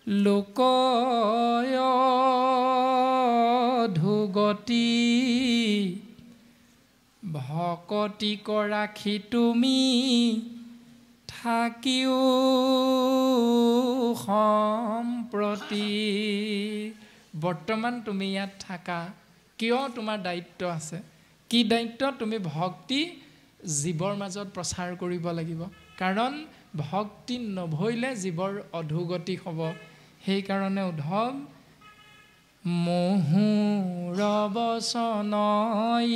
লোকয় ধুগতি ভকতিক ৰাখি তুমি থাকিও সম্প্ৰতি। বৰ্তমান তুমি ইয়াত থাকা কিয়? তোমাৰ দায়িত্ব আছে। কি দায়িত্ব? তুমি ভক্তি জীৱৰ মাজত প্ৰচাৰ কৰিব লাগিব, কাৰণ ভক্তি নভৰিলে জীৱৰ অধোগতি হ'ব। সেইকাৰণে উদ্ধৱ, মহুৰ বচন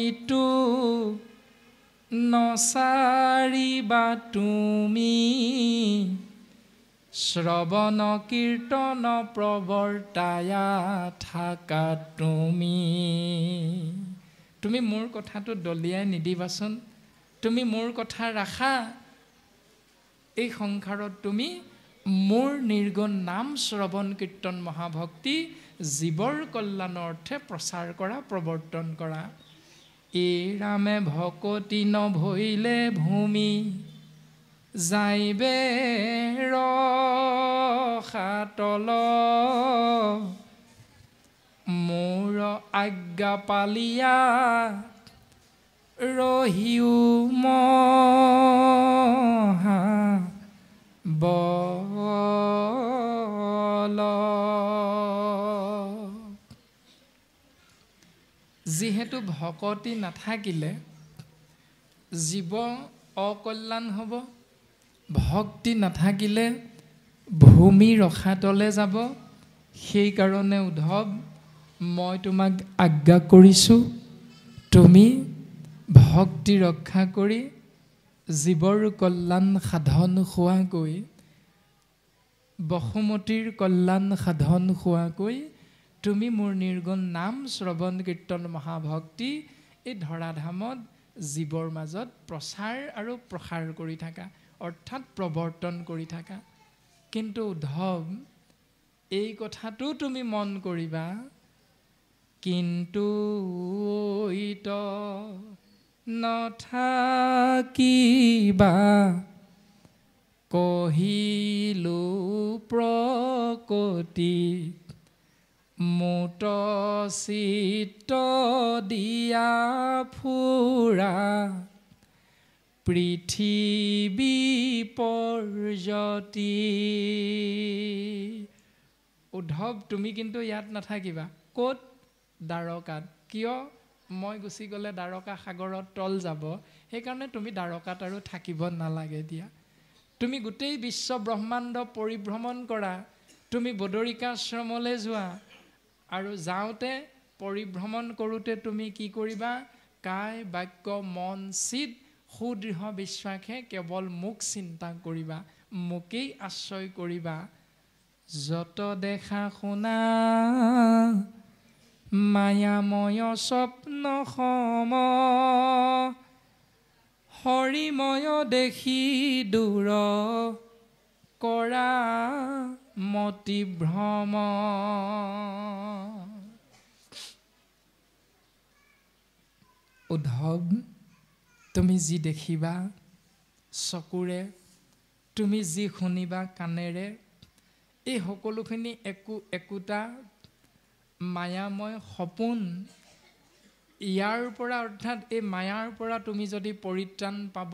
ইটো নচাৰিবা তুমি শ্ৰৱণ কীৰ্তন প্ৰৱৰ্তায়া থাকা তুমি। তুমি মোৰ কথাটো দলিয়াই নিদিবাচোন, তুমি মোৰ কথা ৰাখা। এই সংসাৰত তুমি মোৰ নিৰ্গুণ নাম শ্ৰৱণ কীৰ্তন মহাভক্তি জীৱৰ কল্যাণৰ অৰ্থে প্ৰচাৰ কৰা, প্ৰৱৰ্তন কৰা। এই ৰামে ভকতি নভৰিলে ভূমি যাইবে ৰসাতল মোৰ আজ্ঞা পালিয়া ৰহিও মহা বল। যিহেতু ভকতি নাথাকিলে জীৱ অকল্যাণ হ'ব, ভক্তি নাথাকিলে ভূমি ৰসাতলে যাব। সেইকাৰণে উদ্ধৱ, মই তোমাক আজ্ঞা কৰিছোঁ, তুমি ভক্তি ৰক্ষা কৰি জীৱৰ কল্যাণ সাধন হোৱাকৈ, বসুমতীৰ কল্যাণ সাধন হোৱাকৈ তুমি মোৰ নিৰ্গুণ নাম শ্ৰৱণ কীৰ্তন মহাভক্তি এই ধৰাধামত জীৱৰ মাজত প্ৰচাৰ আৰু প্ৰসাৰ কৰি থাকা, অৰ্থাৎ প্ৰৱৰ্তন কৰি থাকা। কিন্তু উদ্ধৱ, এই কথাটো তুমি মন কৰিবা, কিন্তু নথাকিবা কহিলো প্ৰকতি মুত চিত্ত দিয়া ফুৰা পৃথিৱী পৰ্যতি। উদ্ধৱ তুমি কিন্তু ইয়াত নাথাকিবা। ক'ত? দ্বাৰকাত। কিয়? মই গুচি গ'লে দ্বাৰকা সাগৰত তল যাব, সেইকাৰণে তুমি দ্বাৰকাত আৰু থাকিব নালাগে দিয়া। তুমি গোটেই বিশ্ব ব্ৰহ্মাণ্ড পৰিভ্ৰমণ কৰা, তুমি বদৰিকাশ্ৰমলৈ যোৱা, আৰু যাওঁতে পৰিভ্ৰমণ কৰোঁতে তুমি কি কৰিবা? কায় বাক্য মন চিত সুদৃঢ় বিশ্বাসে কেৱল মোক চিন্তা কৰিবা, মোকেই আশ্ৰয় কৰিবা। যত দেখা শুনা মায়াময় স্বপ্ন সম, হৰিময় দেখি দূৰ কৰা মতি ভ্ৰম। উদ্ধৱ তুমি যি দেখিবা চকুৰে, তুমি যি শুনিবা কাণেৰে, এই সকলোখিনি একোটা মায়াময় সপোন। ইয়াৰ পৰা অৰ্থাৎ এই মায়াৰ পৰা তুমি যদি পৰিত্ৰাণ পাব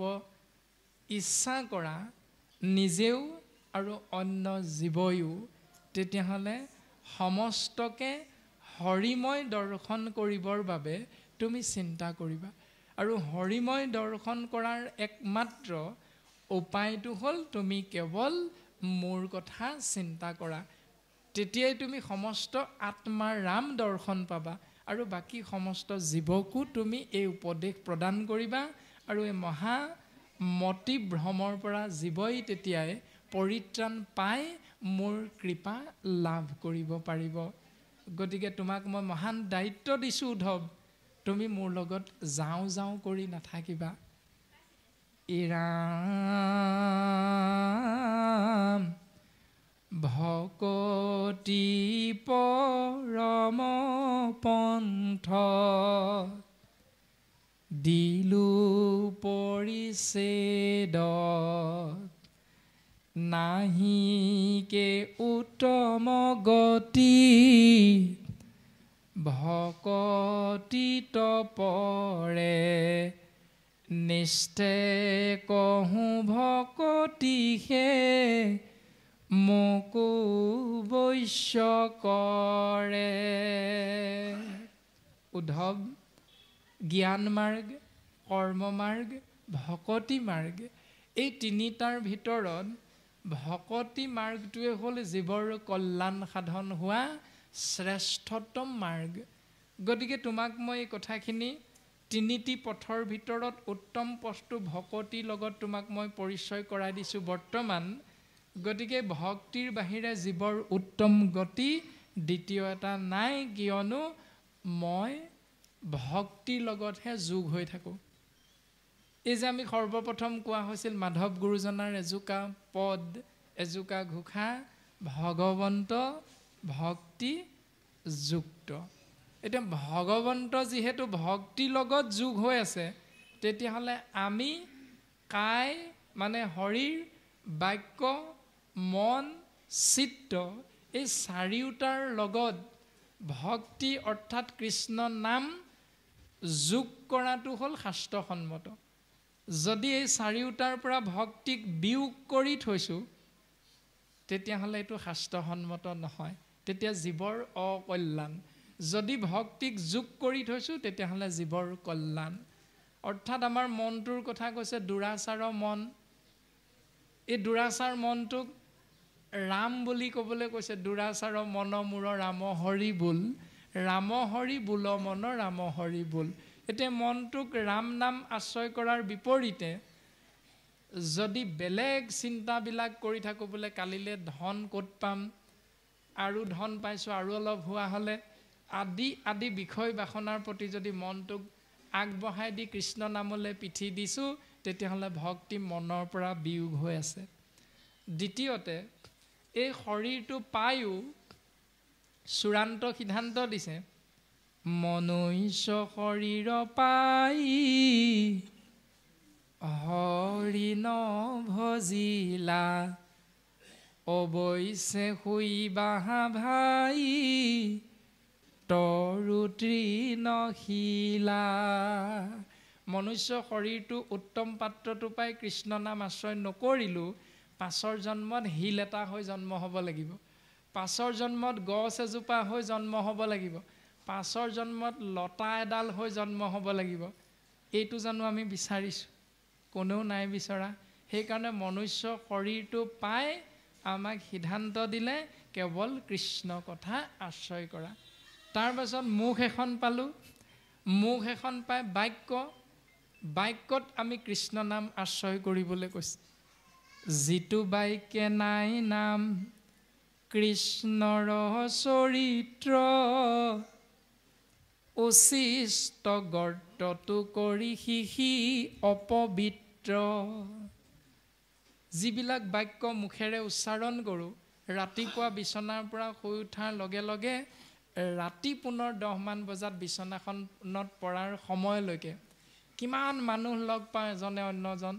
ইচ্ছা কৰা, নিজেও আৰু অন্য জীৱয়ো, তেতিয়াহ'লে সমস্তকে হৰিময় দৰ্শন কৰিবৰ বাবে তুমি চিন্তা কৰিবা। আৰু হৰিময় দৰ্শন কৰাৰ একমাত্ৰ উপায়টো হ'ল তুমি কেৱল মোৰ কথা চিন্তা কৰা। তেতিয়াই তুমি সমস্ত আত্মাৰ ৰাম দৰ্শন পাবা, আৰু বাকী সমস্ত জীৱকো তুমি এই উপদেশ প্ৰদান কৰিবা, আৰু এই মহা মতি ভ্ৰমৰ পৰা জীৱই তেতিয়াই পৰিত্ৰাণ পাই মোৰ কৃপা লাভ কৰিব পাৰিব। গতিকে তোমাক মই মহান দায়িত্ব দিছোঁ উদ্ধৱ, তুমি মোৰ লগত যাওঁ যাওঁ কৰি নাথাকিবা। ৰাম ভকতি পৰম পন্থ, দিলো পৰিছেদ নাহিকে উত্তম গতি, ভকতি তপৰে নিষ্ঠে কহোঁ ভকতিহে, মোকো বৈশ্য কৰে। উদ্ধৱ জ্ঞান মাৰ্গ, কৰ্ম মাৰ্গ, ভকতি মাৰ্গ, এই তিনিটাৰ ভিতৰত ভকতি মাৰ্গটোৱে হ'ল জীৱৰ কল্যাণ সাধন হোৱা শ্ৰেষ্ঠতম মাৰ্গ। গতিকে তোমাক মই এই কথাখিনি তিনিটি পথৰ ভিতৰত উত্তম পথটো ভকতিৰ লগত তোমাক মই পৰিচয় কৰাই দিছোঁ বৰ্তমান। গতিকে ভক্তিৰ বাহিৰে জীৱৰ উত্তম গতি দ্বিতীয় এটা নাই, কিয়নো মই ভক্তিৰ লগতহে যোগ হৈ থাকোঁ। এই যে আমি সৰ্বপ্ৰথম কোৱা হৈছিল মাধৱ গুৰুজনাৰ এজোকা পদ, এজোকা ঘোষা, ভগৱন্ত ভক্তি যুক্ত। এতিয়া ভগৱন্ত যিহেতু ভক্তিৰ লগত যোগ হৈ আছে, তেতিয়াহ'লে আমি কায় মানে শৰীৰ, বাক্য, মন, চিত্ত, এই চাৰিওটাৰ লগত ভক্তি অৰ্থাৎ কৃষ্ণ নাম যোগ কৰাটো হ'ল শাস্ত্ৰসন্মত। যদি এই চাৰিওটাৰ পৰা ভক্তিক বিয়োগ কৰি থৈছোঁ, তেতিয়াহ'লে এইটো শাস্ত্ৰসন্মত নহয়, তেতিয়া জীৱৰ অকল্যাণ। যদি ভক্তিক যোগ কৰি থৈছোঁ, তেতিয়াহ'লে জীৱৰ কল্যাণ। অৰ্থাৎ আমাৰ মনটোৰ কথা কৈছে দুৰাচাৰ মন। এই দুৰাচাৰ মনটোক ৰাম বুলি ক'বলৈ কৈছে। দুৰাচাৰ মন মূৰ ৰাম হৰি বোল, ৰাম হৰি বোল মন ৰাম হৰি বোল। এতিয়া মনটোক ৰাম নাম আশ্ৰয় কৰাৰ বিপৰীতে যদি বেলেগ চিন্তাবিলাক কৰি থাকোঁ, বোলে কালিলৈ ধন ক'ত পাম, আৰু ধন পাইছোঁ আৰু অলপ হোৱা হ'লে, আদি বিষয় বাসনাৰ প্ৰতি যদি মনটোক আগবঢ়াই দি কৃষ্ণ নামলৈ পিঠি দিছোঁ, তেতিয়াহ'লে ভক্তি মনৰ পৰা বিয়োগ হৈ আছে। দ্বিতীয়তে এই শৰীৰটো পায়ো চূড়ান্ত সিদ্ধান্ত দিছে, মনুষ্য শৰীৰ পাই হৰি নভজিলা, অৱশ্যে শুইবা ভাই তৰু তৃণশিলা। মনুষ্য শৰীৰটো উত্তম পাত্ৰটো পাই কৃষ্ণ নাম আশ্ৰয় নকৰিলোঁ, পাছৰ জন্মত শিল এটা হৈ জন্ম হ'ব লাগিব, পাছৰ জন্মত গছ এজোপা হৈ জন্ম হ'ব লাগিব, পাছৰ জন্মত লতা এডাল হৈ জন্ম হ'ব লাগিব। এইটো জানো আমি বিচাৰিছোঁ? কোনেও নাই বিচৰা। সেইকাৰণে মনুষ্য শৰীৰটো পাই আমাক সিদ্ধান্ত দিলে কেৱল কৃষ্ণ কথা আশ্ৰয় কৰা। তাৰ পাছত মুখ এখন পালোঁ, মুখ এখন পাই বাক্যত আমি কৃষ্ণ নাম আশ্ৰয় কৰিবলৈ কৈছে। যিটো বাক্যে নাই নাম কৃষ্ণৰ চৰিত্ৰ, উচিষ্ট গৰ্তটো কৰি সিহি অপবিত্ৰ। যিবিলাক বাক্য মুখেৰে উচ্চাৰণ কৰোঁ, ৰাতিপুৱা বিচনাৰ পৰা শুই উঠাৰ লগে লগে ৰাতি পুনৰ 10 মান বজাত বিচনাখনত পৰাৰ সময়লৈকে কিমান মানুহ লগ পাওঁ এজনে অন্যজন।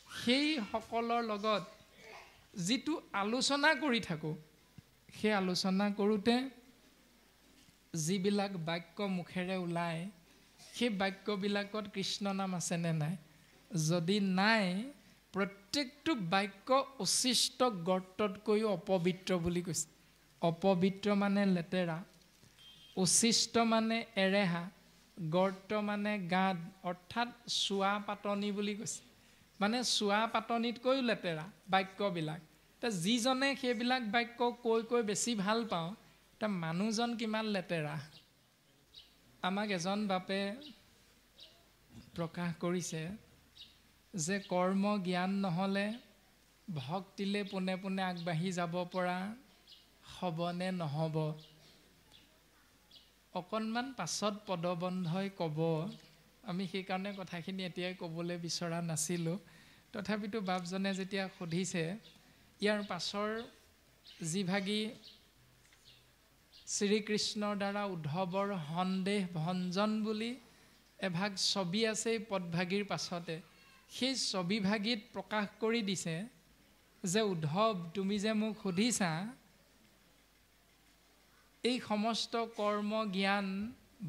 সেই সকলৰ লগত যিটো আলোচনা কৰি থাকোঁ, সেই আলোচনা কৰোঁতে যিবিলাক বাক্য মুখেৰে ওলায়, সেই বাক্যবিলাকত কৃষ্ণ নাম আছেনে নাই? যদি নাই, প্ৰত্যেকটো বাক্য উচিষ্ট গৰ্ততকৈও অপবিত্ৰ বুলি কৈছে। অপবিত্ৰ মানে লেতেৰা, উচিষ্ট মানে এৰেহা, গৰ্ত মানে গাঁত, অৰ্থাৎ চোৱা পাতনি বুলি কৈছে। মানে চোৱা পাতনিতকৈও লেতেৰা বাক্যবিলাক। যিজনে সেইবিলাক বাক্য কৈ বেছি ভাল পাওঁ, মানুহজন কিমান লেতেৰা। আমাক এজন বাপে প্ৰকাশ কৰিছে যে কৰ্ম জ্ঞান নহ'লে ভক্তিলে পোনে পোনে আগবাঢ়ি যাব পৰা হ'বনে নহ'ব। অকণমান পাছত পদবন্ধই ক'ব, আমি সেইকাৰণে কথাখিনি এতিয়াই ক'বলৈ বিচৰা নাছিলোঁ। তথাপিতো বাপজনে যেতিয়া সুধিছে, ইয়াৰ পাছৰ যিভাগী শ্ৰীকৃষ্ণৰ দ্বাৰা উদ্ধৱৰ সন্দেহ ভঞ্জন বুলি এভাগ ছবি আছে এই পদভাগীৰ পাছতে, সেই ছবিভাগীত প্ৰকাশ কৰি দিছে যে উদ্ধৱ, তুমি যে মোক সুধিছা এই সমস্ত কৰ্ম জ্ঞান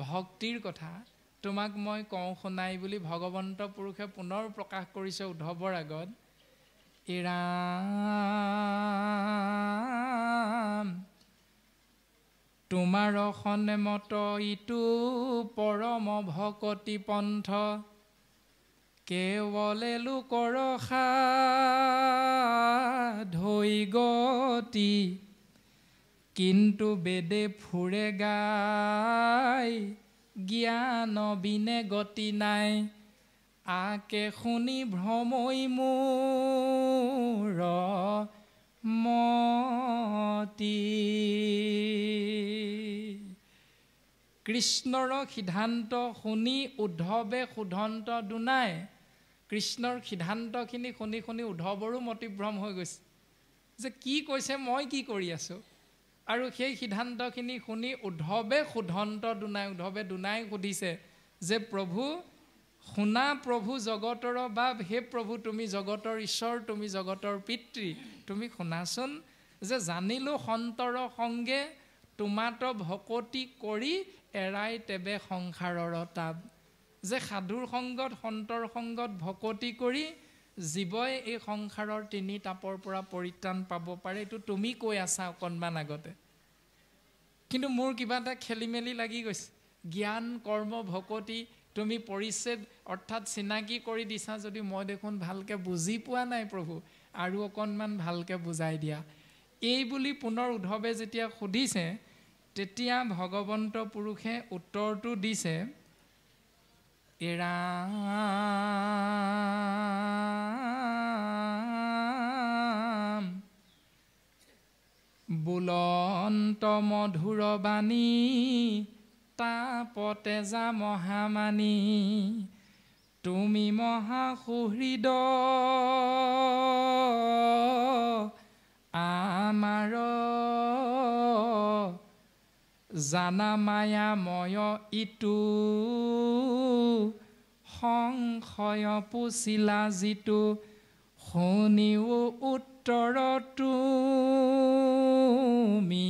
ভক্তিৰ কথা, তোমাক মই কওঁ শুনাই বুলি ভগৱন্ত পুৰুষে পুনৰ প্ৰকাশ কৰিছে উদ্ধৱৰ আগত। ৰাম তোমাৰ সন্মত ইটো পৰম ভকতি পন্থ, কেৱলে লোকৰ সাধৈ গতি, কিন্তু বেদে ফুৰে গাই, জ্ঞান বিনে গতি নাই, আকে শুনি ভ্ৰমই মোৰ মতি। কৃষ্ণৰ সিদ্ধান্ত শুনি উদ্ধৱে শুদ্ধন্ত দুনাই। কৃষ্ণৰ সিদ্ধান্তখিনি শুনি শুনি উদ্ধৱৰো মতিভ্ৰম হৈ গৈছে যে কি কৈছে, মই কি কৰি আছোঁ। আৰু সেই সিদ্ধান্তখিনি শুনি উদ্ধৱে শুদ্ধন্ত দুনাই। উদ্ধৱে দুনাই সুধিছে যে প্ৰভু, শুনা প্ৰভু জগতৰ বাপ, হে প্ৰভু তুমি জগতৰ ঈশ্বৰ, তুমি জগতৰ পিতৃ, তুমি শুনাচোন যে জানিলোঁ সন্তৰ সংগে, তোমাত ভকতি কৰি এৰাই তেবে সংসাৰৰ তাপ। যে সাধুৰ সংগত সন্তৰ সংগত ভকতি কৰি জীৱই এই সংসাৰৰ তিনি তাপৰ পৰা পৰিত্ৰাণ পাব পাৰে, এইটো তুমি কৈ আছা অকণমান আগতে। কিন্তু মোৰ কিবা এটা খেলি মেলি লাগি গৈছে। জ্ঞান কৰ্ম ভকতি তুমি পৰিচ্ছেদ অৰ্থাৎ চিনাকি কৰি দিছা যদি মই দেখোন ভালকৈ বুজি পোৱা নাই প্ৰভু, আৰু অকণমান ভালকৈ বুজাই দিয়া। এই বুলি পুনৰ উদ্ধৱে যেতিয়া সুধিছে, তেতিয়া ভগৱন্ত পুৰুষে উত্তৰটো দিছে, ৰাম বুলন্ত মধুৰ বাণী, তাপতে যা মহামানী, তুমি মহা সুহৃদয় আমাৰ, জানা মায়াময় ইটো, সংশয় পুছিলা যিটো, শুনিও উত্তৰ তুমি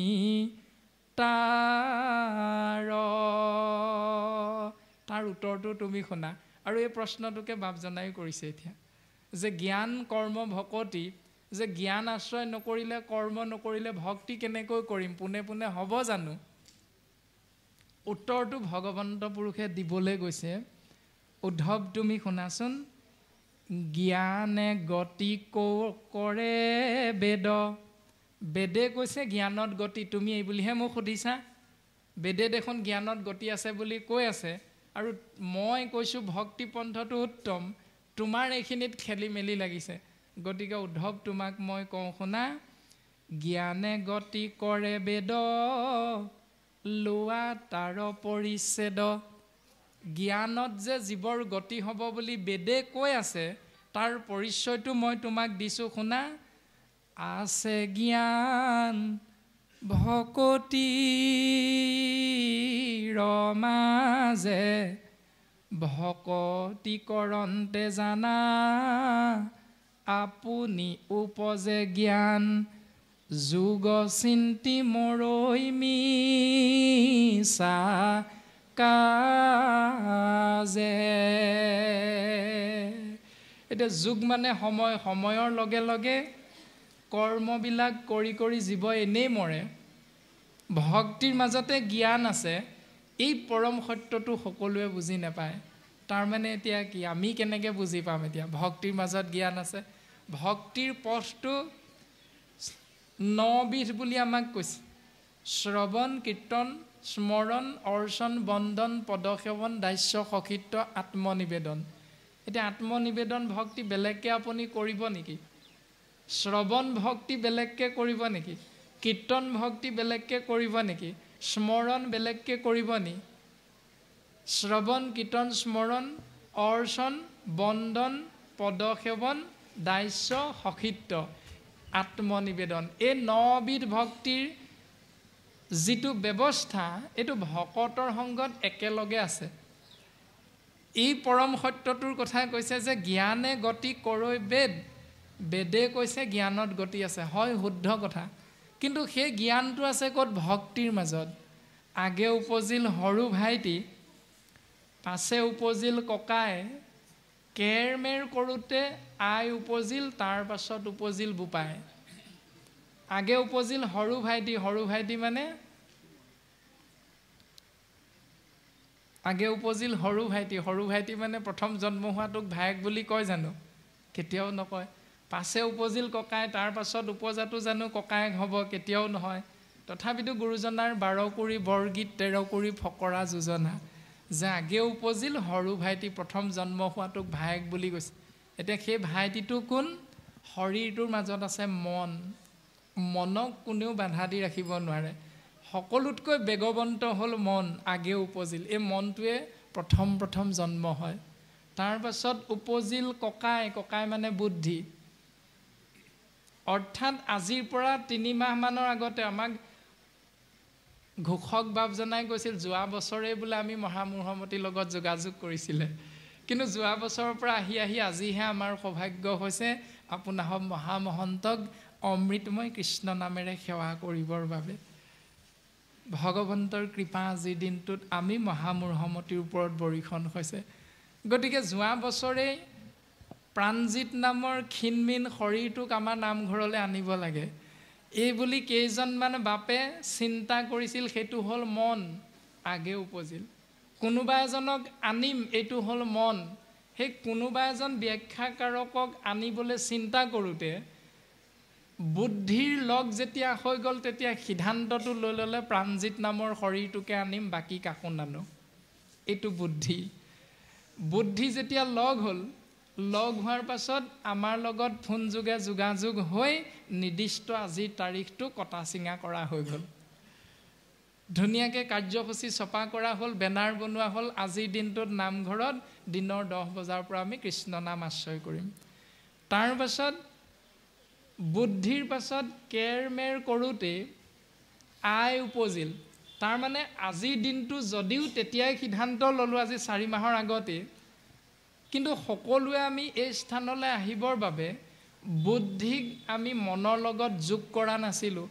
তাৰ উত্তৰটো তুমি শুনা। আৰু এই প্ৰশ্নটোকে বাপজনাই কৰিছে এতিয়া যে জ্ঞান কৰ্ম ভকতি, যে জ্ঞান আশ্ৰয় নকৰিলে, কৰ্ম নকৰিলে ভক্তি কেনেকৈ কৰিম, পোনে পোনে হ'ব জানো? উত্তৰটো ভগৱন্ত পুৰুষে দিবলৈ গৈছে, উদ্ধৱ তুমি শুনাচোন, জ্ঞানে গতি কৰে বেদ। বেদে কৈছে জ্ঞানত গতি, তুমি এই বুলিহে মোক সুধিছা? বেদে দেখোন জ্ঞানত গতি আছে বুলি কৈ আছে, আৰু মই কৈছোঁ ভক্তি পন্থটো উত্তম, তোমাৰ এইখিনিত খেলি মেলি লাগিছে। গতিকে উদ্ধৱ তোমাক মই কওঁ শুনা, জ্ঞানে গতি কৰে বেদ, লোৱা তাৰ পৰিচ্ছেদ। জ্ঞানত যে জীৱৰ গতি হ'ব বুলি বেদে কৈ আছে, তাৰ পৰিচয়টো মই তোমাক দিছোঁ শুনা। আছে জ্ঞান ভকতিৰ মাজে, ভকতি কৰন্তে জানা, আপুনি উপজে জ্ঞান, যোগ চিন্তি মৰৈ মিছা কাজে। এতিয়া যুগ মানে সময়, সময়ৰ লগে লগে কৰ্মবিলাক কৰি কৰি জীৱ এনেই মৰে। ভক্তিৰ মাজতে জ্ঞান আছে, এই পৰম সত্যটো সকলোৱে বুজি নাপায়। তাৰমানে এতিয়া কি, আমি কেনেকৈ বুজি পাম? এতিয়া ভক্তিৰ মাজত জ্ঞান আছে, ভক্তিৰ পথটো 9 বিধ বুলি আমাক কৈছে। শ্ৰৱণ, কীৰ্তন, স্মৰণ, অৰ্চন, বন্দন, পদসেৱন, দাস্য, সখিত্ব, আত্মনিবেদন। এতিয়া আত্মনিবেদন ভক্তি বেলেগকৈ আপুনি কৰিব নেকি? শ্ৰৱণ ভক্তি বেলেগকৈ কৰিব নেকি? কীৰ্তন ভক্তি বেলেগকৈ কৰিব নেকি? স্মৰণ বেলেগকৈ কৰিব নি? শ্ৰৱণ, কীৰ্তন, স্মৰণ, অৰ্চন, বন্দন, পদসেৱন, দাস্য, সখিত্ব, আত্মনিবেদন, এই 9 বিধ ভক্তিৰ যিটো ব্যৱস্থা, এইটো ভকতৰ সংগত একেলগে আছে। এই পৰম সত্যটোৰ কথা কৈছে যে জ্ঞানে গতি কৰৈ বেদ, বেদে কৈছে জ্ঞানত গতি আছে, হয় শুদ্ধ কথা। কিন্তু সেই জ্ঞানটো আছে ক'ত? ভক্তিৰ মাজত। আগে উপজিল সৰু ভাইটি, পাছে উপজিল ককাই, কেৰমেৰ কৰোঁতে আই উপজিল, তাৰ পাছত উপজিল বোপাই। আগে উপজিল সৰু ভাইটি, সৰু ভাইটি মানে আগে উপজিল সৰু ভাইটি, সৰু ভাইটি মানে প্ৰথম জন্ম হোৱাটোক ভায়েক বুলি কয় জানো? কেতিয়াও নকয়। পাছে উপজিল ককাই, তাৰ পাছত উপজাটো জানো ককায়েক হ'ব? কেতিয়াও নহয়। তথাপিতো গুৰুজনাৰ 12 কুৰি বৰগীত 13 কুৰি ফকৰা যোজনা, যে আগে উপজিল সৰু ভাইটি, প্ৰথম জন্ম হোৱাটোক ভায়েক বুলি কৈছে। এতিয়া সেই ভাইটিটো কোন? শৰীৰটোৰ মাজত আছে মন। মনক কোনেও বাধা দি ৰাখিব নোৱাৰে। সকলোতকৈ বেগৱন্ত হ'ল মন, আগে উপজিল। এই মনটোৱে প্ৰথম জন্ম হয়। তাৰ পাছত উপজিল ককাই, ককাই মানে বুদ্ধি। অৰ্থাৎ আজিৰ পৰা 3 মাহমানৰ আগতে আমাক ঘোষক বাপজনাই কৈছিল, যোৱা বছৰেই বোলে আমি মহামূঢ়মতীৰ লগত যোগাযোগ কৰিছিলে, কিন্তু যোৱা বছৰৰ পৰা আহি আহি আজিহে আমাৰ সৌভাগ্য হৈছে আপোনাসৱ মহামহন্তক অমৃতময় কৃষ্ণ নামেৰে সেৱা কৰিবৰ বাবে। ভগৱন্তৰ কৃপা আজিৰ দিনটোত আমি মহামূঢ়মতীৰ ওপৰত বৰিখন হৈছে। গতিকে যোৱা বছৰেই প্ৰাণজিত নামৰ ক্ষীণমিন শৰীৰটোক আমাৰ নামঘৰলৈ আনিব লাগে, এই বুলি কেইজনমান বাপে চিন্তা কৰিছিল। সেইটো হ'ল মন, আগে উপজিল। কোনোবা এজনক আনিম, এইটো হ'ল মন। সেই কোনোবা এজন ব্যাখ্যাকাৰকক আনিবলৈ চিন্তা কৰোঁতে বুদ্ধিৰ লগ যেতিয়া হৈ গ'ল, তেতিয়া সিদ্ধান্তটো লৈ ল'লে প্ৰাণজিত নামৰ শৰীৰটোকে আনিম, বাকী কাকো নানো। এইটো বুদ্ধি। বুদ্ধি যেতিয়া লগ হ'ল, লগ হোৱাৰ পাছত আমাৰ লগত ফোন যোগে যোগাযোগ হৈ নিৰ্দিষ্ট আজিৰ তাৰিখটো কটা চিঙা কৰা হৈ গ'ল। ধুনীয়াকৈ কাৰ্যসূচী ছপা কৰা হ'ল, বেনাৰ বনোৱা হ'ল। আজিৰ দিনটোত নামঘৰত দিনৰ 10 বজাৰ পৰা আমি কৃষ্ণ নাম আশ্ৰয় কৰিম। তাৰ পাছত বুদ্ধিৰ পাছত কেৰমেৰ কৰোঁতে আই উপজিল। তাৰমানে আজিৰ দিনটো যদিও তেতিয়াই সিদ্ধান্ত ল'লোঁ, আজি 4 মাহৰ আগতে, কিন্তু সকলোৱে আমি এই স্থানলৈ আহিবৰ বাবে বুদ্ধিক আমি মনৰ লগত যোগ কৰা নাছিলোঁ।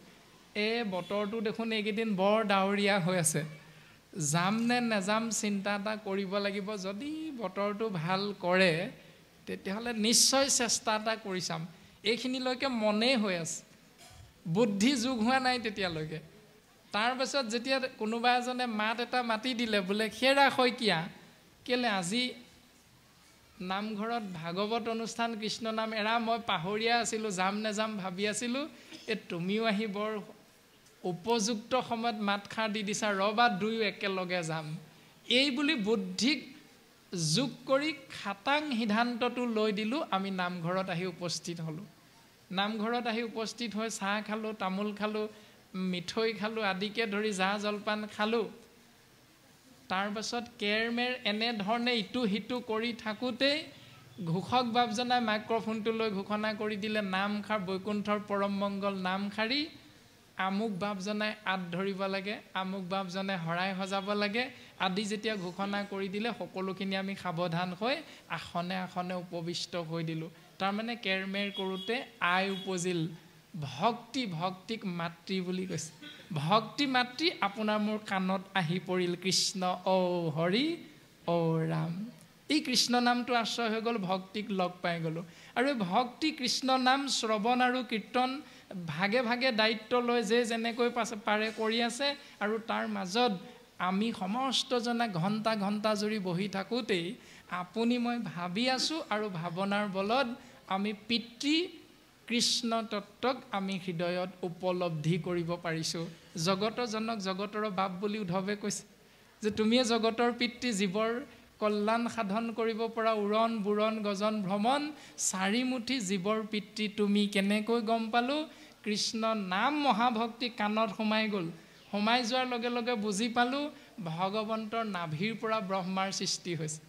এই বতৰটো দেখোন এইকেইদিন বৰ ডাৱৰীয়া হৈ আছে, যাম নে নেযাম চিন্তা এটা কৰিব লাগিব। যদি বতৰটো ভাল কৰে তেতিয়াহ'লে নিশ্চয় চেষ্টা এটা কৰি চাম। এইখিনিলৈকে মনেই হৈ আছে, বুদ্ধি যোগ হোৱা নাই তেতিয়ালৈকে। তাৰপাছত যেতিয়া কোনোবা এজনে মাত এটা মাতি দিলে, বোলে হেৰা শইকীয়া, কেলে আজি নামঘৰত ভাগৱত অনুষ্ঠান কৃষ্ণ নাম এৰা মই পাহৰিয়া আছিলোঁ, যাম নেযাম ভাবি আছিলোঁ, তুমিও আহি বৰ উপযুক্ত সময়ত মাতষাৰ দি দিছা, ৰবা দুয়ো একেলগে যাম। এই বুলি বুদ্ধিক যোগ কৰি খাটাং সিদ্ধান্তটো লৈ দিলোঁ। আমি নামঘৰত আহি উপস্থিত হ'লোঁ। নামঘৰত আহি উপস্থিত হৈ চাহ খালোঁ, তামোল খালোঁ, মিঠৈ খালোঁ, আদিকে ধৰি জা জলপান খালোঁ। তাৰপাছত কেৰমেৰ এনেধৰণে ইটো সিটো কৰি থাকোঁতেই ঘোষক বাপজনাই মাইক্ৰফোনটো লৈ ঘোষণা কৰি দিলে, নামষাৰ বৈকুণ্ঠৰ পৰম মংগল নামষাৰী আমুক বাপজনাই আঁত ধৰিব লাগে, আমুক বাপজনে শৰাই সজাব লাগে আদি যেতিয়া ঘোষণা কৰি দিলে, সকলোখিনি আমি সাৱধান হৈ আসনে আসনে উপবিষ্ট হৈ দিলোঁ। তাৰমানে কেৰমেৰ কৰোঁতে আই উপজিল। ভক্তি, ভক্তিক মাতৃ বুলি কৈছে। ভক্তি মাতৃ আপোনাৰ মোৰ কাণত আহি পৰিল, কৃষ্ণ ঔ হৰি ঔ ৰাম। এই কৃষ্ণ নামটো আশ্ৰয় হৈ গ'ল, ভক্তিক লগ পাই গ'লোঁ। আৰু এই ভক্তি কৃষ্ণ নাম শ্ৰৱণ আৰু কীৰ্তন ভাগে ভাগে দায়িত্ব লৈ যে যেনেকৈ পাৰে কৰি আছে। আৰু তাৰ মাজত আমি সমস্তজনে ঘণ্টা ঘণ্টা জুৰি বহি থাকোঁতেই আপুনি মই ভাবি আছোঁ, আৰু ভাৱনাৰ বলত আমি পিতৃ কৃষ্ণ তত্ত্বক আমি হৃদয়ত উপলব্ধি কৰিব পাৰিছোঁ। জগতৰ জনক জগতৰ বাপ বুলি উদ্ধৱে কৈছে যে তুমিয়ে জগতৰ পিতৃ, জীৱৰ কল্যাণ সাধন কৰিব পৰা উৰণ বুৰণ গজন ভ্ৰমণ, চাৰিমুঠি জীৱৰ পিতৃ তুমি। কেনেকৈ গম পালোঁ? কৃষ্ণ নাম মহাভক্তি কাণত সোমাই গ'ল। সোমাই যোৱাৰ লগে লগে বুজি পালোঁ ভগৱন্তৰ নাভিৰ পৰা ব্ৰহ্মাৰ সৃষ্টি হৈছে।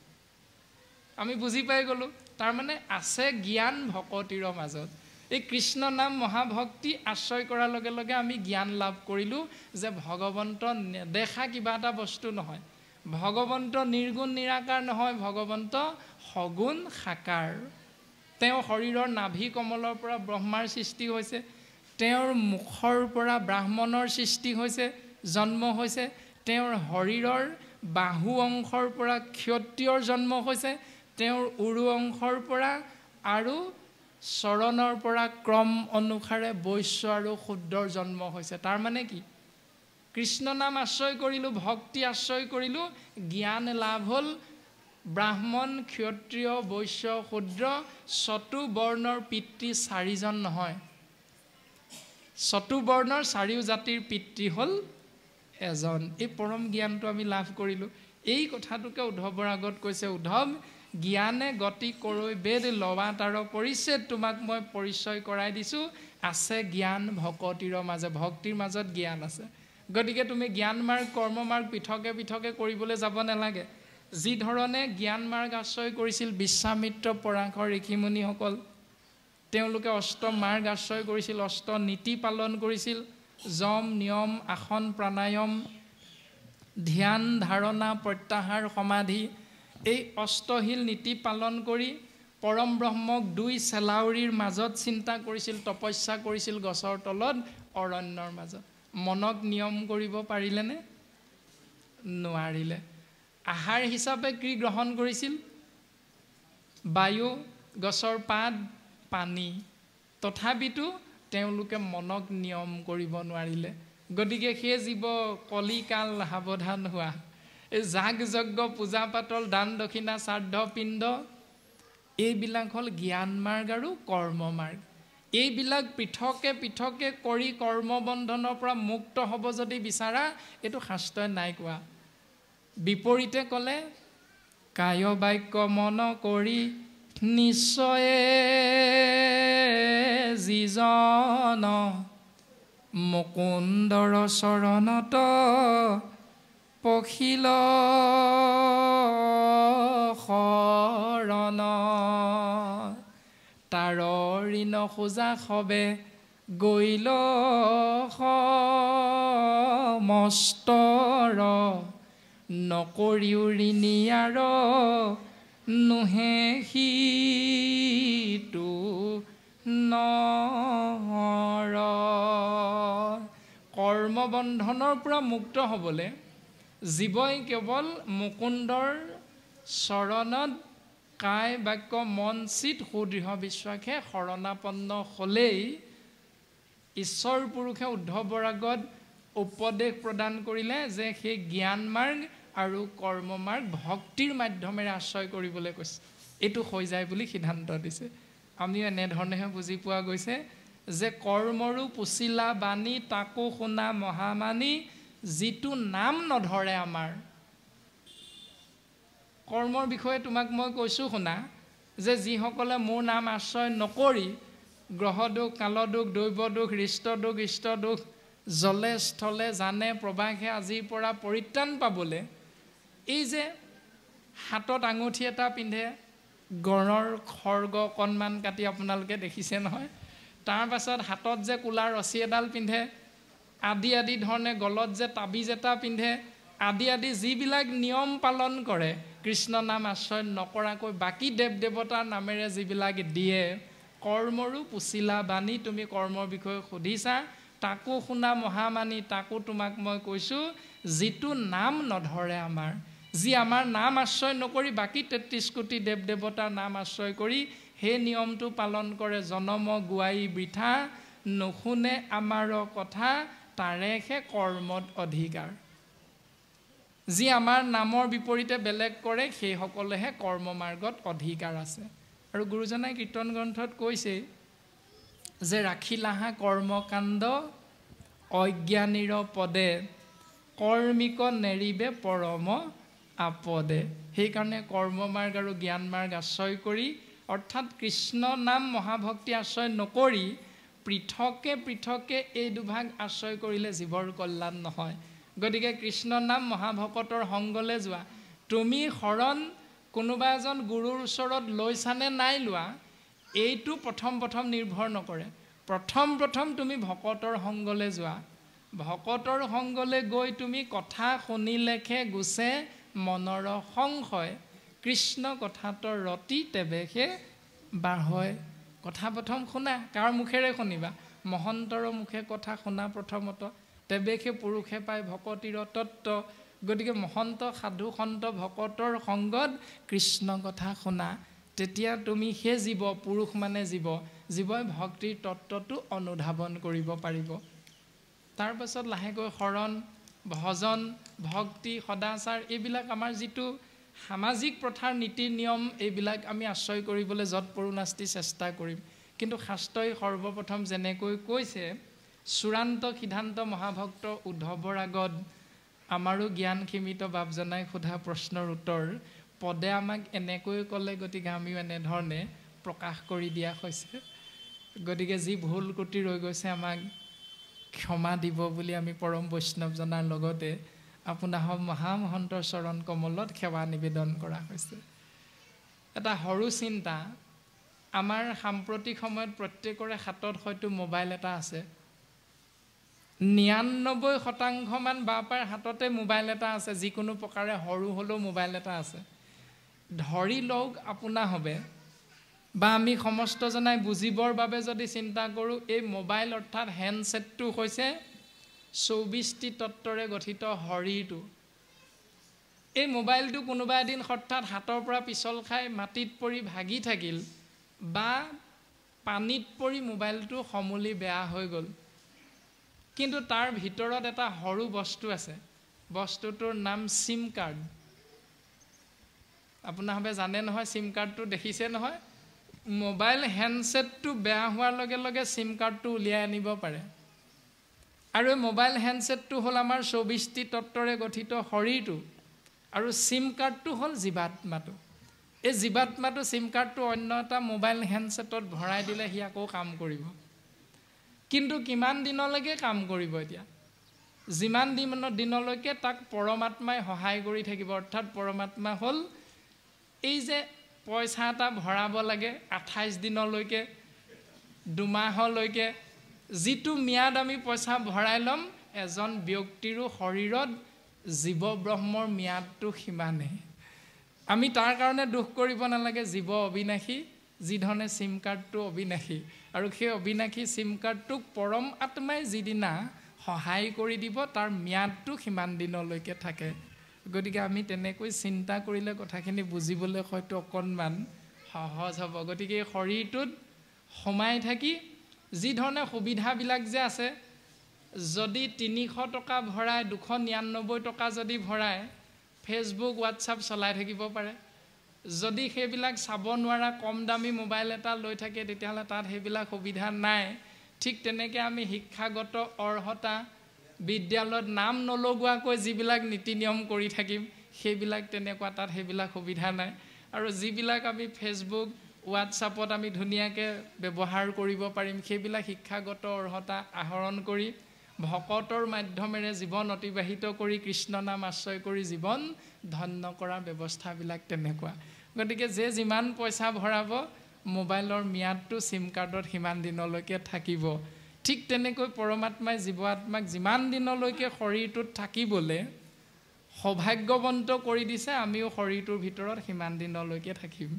আমি বুজি পাই গ'লোঁ। তাৰমানে আছে জ্ঞান ভকতিৰ মাজত। এই কৃষ্ণ নাম মহাভক্তি আশ্ৰয় কৰাৰ লগে লগে আমি জ্ঞান লাভ কৰিলোঁ যে ভগৱন্ত নেদেখা কিবা এটা বস্তু নহয়, ভগৱন্ত নিৰ্গুণ নিৰাকাৰ নহয়, ভগৱন্ত সগুণ সাকাৰ। তেওঁ শৰীৰৰ নাভি কমলৰ পৰা ব্ৰহ্মাৰ সৃষ্টি হৈছে, তেওঁৰ মুখৰ পৰা ব্ৰাহ্মণৰ সৃষ্টি হৈছে, জন্ম হৈছে, তেওঁৰ শৰীৰৰ বাহু অংশৰ পৰা ক্ষত্ৰিয়ৰ জন্ম হৈছে, তেওঁৰ উৰু অংশৰ পৰা আৰু চৰণৰ পৰা ক্ৰম অনুসাৰে বৈশ্য আৰু শূদ্ৰৰ জন্ম হৈছে। তাৰমানে কি? কৃষ্ণ নাম আশ্ৰয় কৰিলোঁ, ভক্তি আশ্ৰয় কৰিলোঁ, জ্ঞান লাভ হ'ল। ব্ৰাহ্মণ, ক্ষত্ৰিয়, বৈশ্য, শূদ্ৰ চতুবৰ্ণৰ পিতৃ চাৰিজন নহয়, চতুবৰ্ণৰ চাৰিও জাতিৰ পিতৃ হ'ল এজন। এই পৰম জ্ঞানটো আমি লাভ কৰিলোঁ। এই কথাটোকে উদ্ধৱৰ আগত কৈছে, উদ্ধৱ জ্ঞানে গতি কৰৈ বেদ লৱা তাৰ পৰিছে, তোমাক মই পৰিচয় কৰাই দিছোঁ। আছে জ্ঞান ভকতিৰ মাজে, ভক্তিৰ মাজত জ্ঞান আছে। গতিকে তুমি জ্ঞান মাৰ্গ কৰ্ম মাৰ্গ পৃথকে পৃথকে কৰিবলৈ যাব নালাগে। যি ধৰণে জ্ঞান মাৰ্গ আশ্ৰয় কৰিছিল বিশ্বামিত্ৰ পৰাশৰ ঋষিমুনিসকল, তেওঁলোকে অষ্ট মাৰ্গ আশ্ৰয় কৰিছিল, অষ্ট নীতি পালন কৰিছিল। যম, নিয়ম, আসন, প্ৰাণায়াম, ধ্যান, ধাৰণা, প্ৰত্যাহাৰ, সমাধি, এই অষ্টশীল নীতি পালন কৰি পৰম ব্ৰহ্মক দুই চেলাউৰিৰ মাজত চিন্তা কৰিছিল, তপস্যা কৰিছিল, গছৰ তলত অৰণ্যৰ মাজত। মনক নিয়ম কৰিব পাৰিলেনে? নোৱাৰিলে। আহাৰ হিচাপে কি গ্ৰহণ কৰিছিল? বায়ু, গছৰ পাত, পানী। তথাপিতো তেওঁলোকে মনক নিয়ম কৰিব নোৱাৰিলে। গতিকে সেই জীৱ কলিকাল সাৱধান হোৱা। এই যাগ যজ্ঞ, পূজা পাতল, দান দক্ষিণা, শ্ৰাদ্ধ পিণ্ড, এইবিলাক হ'ল জ্ঞান মাৰ্গ আৰু কৰ্ম মাৰ্গ। এইবিলাক পৃথকে পৃথকে কৰি কৰ্মবন্ধনৰ পৰা মুক্ত হ'ব যদি বিচাৰা, এইটো শাস্ত্ৰই নাই কোৱা। বিপৰীতে ক'লে, কায় বাক্য মন কৰি নিশ্চয়ে যিজন মুকুন্দৰ চৰণত পখিল শৰণ, তাৰ ঋণ খোজা সবে গৈল সমস্তৰ, নকৰিও ঋণিয়াৰ নোহে সিটো নৰ। কৰ্মবন্ধনৰ পৰা মুক্ত হ'বলৈ জীৱই কেৱল মুকুন্দৰ চৰণত কায় বাক্য মন চিত সুদৃঢ় বিশ্বাসে শৰণাপন্ন হ'লেই ঈশ্বৰ পুৰুষে উদ্ধৱৰ আগত উপদেশ প্ৰদান কৰিলে যে সেই জ্ঞান মাৰ্গ আৰু কৰ্ম মাৰ্গ ভক্তিৰ মাধ্যমেৰে আশ্ৰয় কৰিবলৈ কৈছে। এইটো হৈ যায় বুলি সিদ্ধান্ত দিছে। আমিও এনেধৰণেহে বুজি পোৱা গৈছে যে কৰ্মৰো পুচিলা বাণী তাকো শুনা মহামানী যিটো নাম নধৰে আমাৰ। কৰ্মৰ বিষয়ে তোমাক মই কৈছোঁ শুনা, যে যিসকলে মোৰ নাম আশ্ৰয় নকৰি গ্ৰহ দুখ, কাল দুখ, দৈৱ দুখ, হৃষ্ট দুখ, ইষ্ট দুখ, জলে স্থলে জানে প্ৰবাসে আজিৰ পৰা পৰিত্ৰাণ পাবলৈ এই যে হাতত আঙুঠি এটা পিন্ধে, গড়ৰ খৰ্গ অকণমান কাটি আপোনালোকে দেখিছে নহয়, তাৰ পাছত হাতত যে কোলাৰ ৰছী এডাল পিন্ধে, আদি ধৰণে গলত যে তাবিজ এটা পিন্ধে, আদি যিবিলাক নিয়ম পালন কৰে কৃষ্ণ নাম আশ্ৰয় নকৰাকৈ বাকী দেৱ দেৱতাৰ নামেৰে যিবিলাক দিয়ে, কৰ্মৰো পুচিলা বাণী, তুমি কৰ্মৰ বিষয়ে সুধিছা, তাকো শুনা মহামানী, তাকো তোমাক মই কৈছোঁ যিটো নাম নধৰে আমাৰ। যি আমাৰ নাম আশ্ৰয় নকৰি বাকী ৩৩ কোটি দেৱ দেৱতাৰ নাম আশ্ৰয় কৰি সেই নিয়মটো পালন কৰে, জনম গুৱাই বৃথা, নুশুনে আমাৰ কথা, তাৰেহে কৰ্মত অধিকাৰ। যি আমাৰ নামৰ বিপৰীতে বেলেগ কৰে সেইসকলেহে কৰ্ম মাৰ্গত অধিকাৰ আছে। আৰু গুৰুজনাই কীৰ্তন গ্ৰন্থত কৈছে যে ৰাখিলাহা কৰ্মকাণ্ড অজ্ঞানীৰ পদে, কৰ্মিক নেৰিবে পৰম আপদে। সেইকাৰণে কৰ্ম মাৰ্গ আৰু জ্ঞান মাৰ্গ আশ্ৰয় কৰি, অৰ্থাৎ কৃষ্ণ নাম মহাভক্তি আশ্ৰয় নকৰি পৃথকে পৃথকে এই দুভাগ আশ্ৰয় কৰিলে জীৱৰ কল্যাণ নহয়। গতিকে কৃষ্ণ নাম মহাভকতৰ সংগলৈ যোৱা। তুমি শৰণ কোনোবা এজন গুৰুৰ ওচৰত লৈছানে নাই লোৱা, এইটো প্ৰথম নিৰ্ভৰ নকৰে। প্ৰথম তুমি ভকতৰ সংগলৈ যোৱা। ভকতৰ সংগলৈ গৈ তুমি কথা শুনিলেখে গুচে মনৰ সংশয়, কৃষ্ণ কথাতৰ ৰতি তেৱেহে বাঢ়য়। কথা প্ৰথম শুনা। কাৰ মুখেৰে শুনিবা? মহন্তৰ মুখে কথা শুনা প্ৰথমত, তেৱেহে পুৰুষে পায় ভকতিৰ তত্ত্ব। গতিকে মহন্ত সাধু সন্ত ভকতৰ সংগত কৃষ্ণ কথা শুনা, তেতিয়া তুমি সেই জীৱ, পুৰুষ মানে জীৱই ভক্তিৰ তত্ত্বটো অনুধাৱন কৰিব পাৰিব। তাৰ পাছত লাহেকৈ শৰণ, ভজন, ভক্তি, সদাচাৰ, এইবিলাক আমাৰ যিটো সামাজিক প্ৰথাৰ নীতি নিয়ম, এইবিলাক আমি আশ্ৰয় কৰিবলৈ যৎ পৰোনাস্তি চেষ্টা কৰিম। কিন্তু শাস্ত্ৰই সৰ্বপ্ৰথম যেনেকৈ কৈছে, চূড়ান্ত সিদ্ধান্ত মহাভক্ত উদ্ধৱৰ আগত আমাৰো জ্ঞান সীমিত বাপজনাই সোধা প্ৰশ্নৰ উত্তৰ পদে আমাক এনেকৈ ক'লে, গতিকে আমিও এনেধৰণে প্ৰকাশ কৰি দিয়া হৈছে। গতিকে যি ভুল ক্ৰুটি ৰৈ গৈছে আমাক ক্ষমা দিব বুলি আমি পৰম বৈষ্ণৱ জনাৰ লগতে আপোনাৰ মহামহন্তৰ চৰণ কমলত সেৱা নিবেদন কৰা হৈছে। এটা সৰু চিন্তা, আমাৰ সাম্প্ৰতিক সময়ত প্ৰত্যেকৰে হাতত হয়তো মোবাইল এটা আছে। ৯৯% বাপাৰ হাততে মোবাইল এটা আছে, যিকোনো প্ৰকাৰে সৰু হ'লেও মোবাইল এটা আছে। ধৰি লওক আপোনা হবে বা আমি সমস্তজনাই বুজিবৰ বাবে যদি চিন্তা কৰোঁ, এই মোবাইল অৰ্থাৎ হেণ্ডছেটটো হৈছে ২৪টি তত্ত্বৰে গঠিত শৰীৰটো। এই মোবাইলটো কোনোবা এদিন হঠাৎ হাতৰ পৰা পিছল খাই মাটিত পৰি ভাগি থাকিল বা পানীত পৰি মোবাইলটো সমূলি বেয়া হৈ গ'ল, কিন্তু তাৰ ভিতৰত এটা সৰু বস্তু আছে, বস্তুটোৰ নাম চিম কাৰ্ড। আপোনালোকে জানে নহয়, চিম কাৰ্ডটো দেখিছে নহয়। মোবাইল হেণ্ডছেটটো বেয়া হোৱাৰ লগে লগে চিম কাৰ্ডটো উলিয়াই আনিব পাৰে। আৰু এই মোবাইল হেণ্ডছেটটো হ'ল আমাৰ ২৪টি তত্ত্বৰে গঠিত শৰীৰটো, আৰু চিম কাৰ্ডটো হ'ল জীৱাত্মাটো। এই জীৱাত্মাটো চিম কাৰ্ডটো অন্য এটা মোবাইল হেণ্ডছেটত ভৰাই দিলে সি আকৌ কাম কৰিব। কিন্তু কিমান দিনলৈকে কাম কৰিব? এতিয়া যিমান দিনলৈকে তাক পৰমাত্মাই সহায় কৰি থাকিব। অৰ্থাৎ পৰমাত্মা হ'ল এই যে পইচা এটা ভৰাব লাগে ২৮ দিনলৈকে, ২ মাহলৈকে, যিটো ম্যাদ আমি পইচা ভৰাই ল'ম, এজন ব্যক্তিৰো শৰীৰত জীৱ ব্ৰহ্মৰ ম্যাদটো সিমানেই। আমি তাৰ কাৰণে দুখ কৰিব নালাগে। জীৱ অবিনাশী, যিধৰণে চিম কাৰ্ডটো অবিনাশী, আৰু সেই অবিনাশী চিম কাৰ্ডটোক পৰম আত্মাই যিদিনা সহায় কৰি দিব, তাৰ ম্যাদটো সিমান দিনলৈকে থাকে। গতিকে আমি তেনেকৈ চিন্তা কৰিলে কথাখিনি বুজিবলৈ হয়তো অকণমান সহজ হ'ব। গতিকে এই শৰীৰটোত সোমাই থাকি যি ধৰণে সুবিধাবিলাক যে আছে, যদি 300 টকা ভৰাই 299 টকা যদি ভৰাই ফেচবুক হোৱাটছআপ চলাই থাকিব পাৰে। যদি সেইবিলাক চাব নোৱাৰা কম দামী মোবাইল এটা লৈ থাকে তেতিয়াহ'লে তাত সেইবিলাক সুবিধা নাই। ঠিক তেনেকৈ আমি শিক্ষাগত অৰ্হতা বিদ্যালয়ত নাম নলগোৱাকৈ যিবিলাক নীতি নিয়ম কৰি থাকিম সেইবিলাক তেনেকুৱা তাত সেইবিলাক সুবিধা নাই। আৰু যিবিলাক আমি ফেচবুক হোৱাটছআপত আমি ধুনীয়াকৈ ব্যৱহাৰ কৰিব পাৰিম সেইবিলাক শিক্ষাগত অৰ্হতা আহৰণ কৰি ভকতৰ মাধ্যমেৰে জীৱন অতিবাহিত কৰি কৃষ্ণ নাম আশ্ৰয় কৰি জীৱন ধন্য কৰাৰ ব্যৱস্থাবিলাক তেনেকুৱা। গতিকে যে যিমান পইচা ভৰাব মোবাইলৰ ম্যাদটো চিম কাৰ্ডত সিমান দিনলৈকে থাকিব। ঠিক তেনেকৈ পৰমাত্মাই জীৱ আত্মাক যিমান দিনলৈকে শৰীৰটোত থাকিবলৈ সৌভাগ্যৱন্ত কৰি দিছে আমিও শৰীৰটোৰ ভিতৰত সিমান দিনলৈকে থাকিম।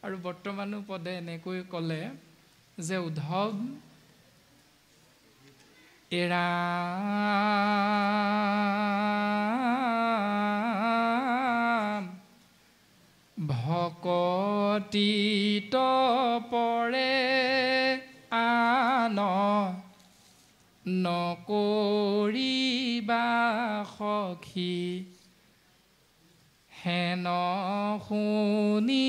আৰু বৰ্তমানো পদে এনেকৈ ক'লে যে উদ্ধৱ এৰা ভকতিত পৰে আন নকৰিবা সখী হেন শুনি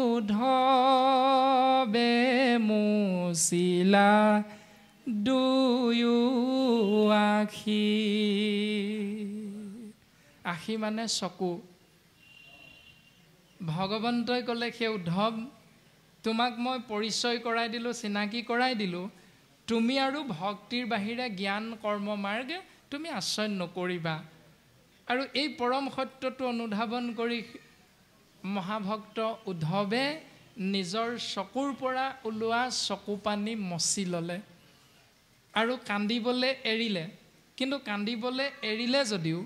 উদ্ধৱে মুচিলা দুয়ো আখি। আখি মানে চকু। ভগৱন্তই ক'লে সেই উদ্ধৱ তোমাক মই পৰিচয় কৰাই দিলোঁ, চিনাকি কৰাই দিলোঁ, তুমি আৰু ভক্তিৰ বাহিৰে জ্ঞান কৰ্ম মাৰ্গ তুমি আশ্ৰয় নকৰিবা। আৰু এই পৰম সত্যটো অনুধাৱন কৰি মহাভক্ত উদ্ধৱে নিজৰ চকুৰ পৰা ওলোৱা চকু পানী মচি ল'লে আৰু কান্দিবলৈ এৰিলে। কিন্তু কান্দিবলৈ এৰিলে যদিও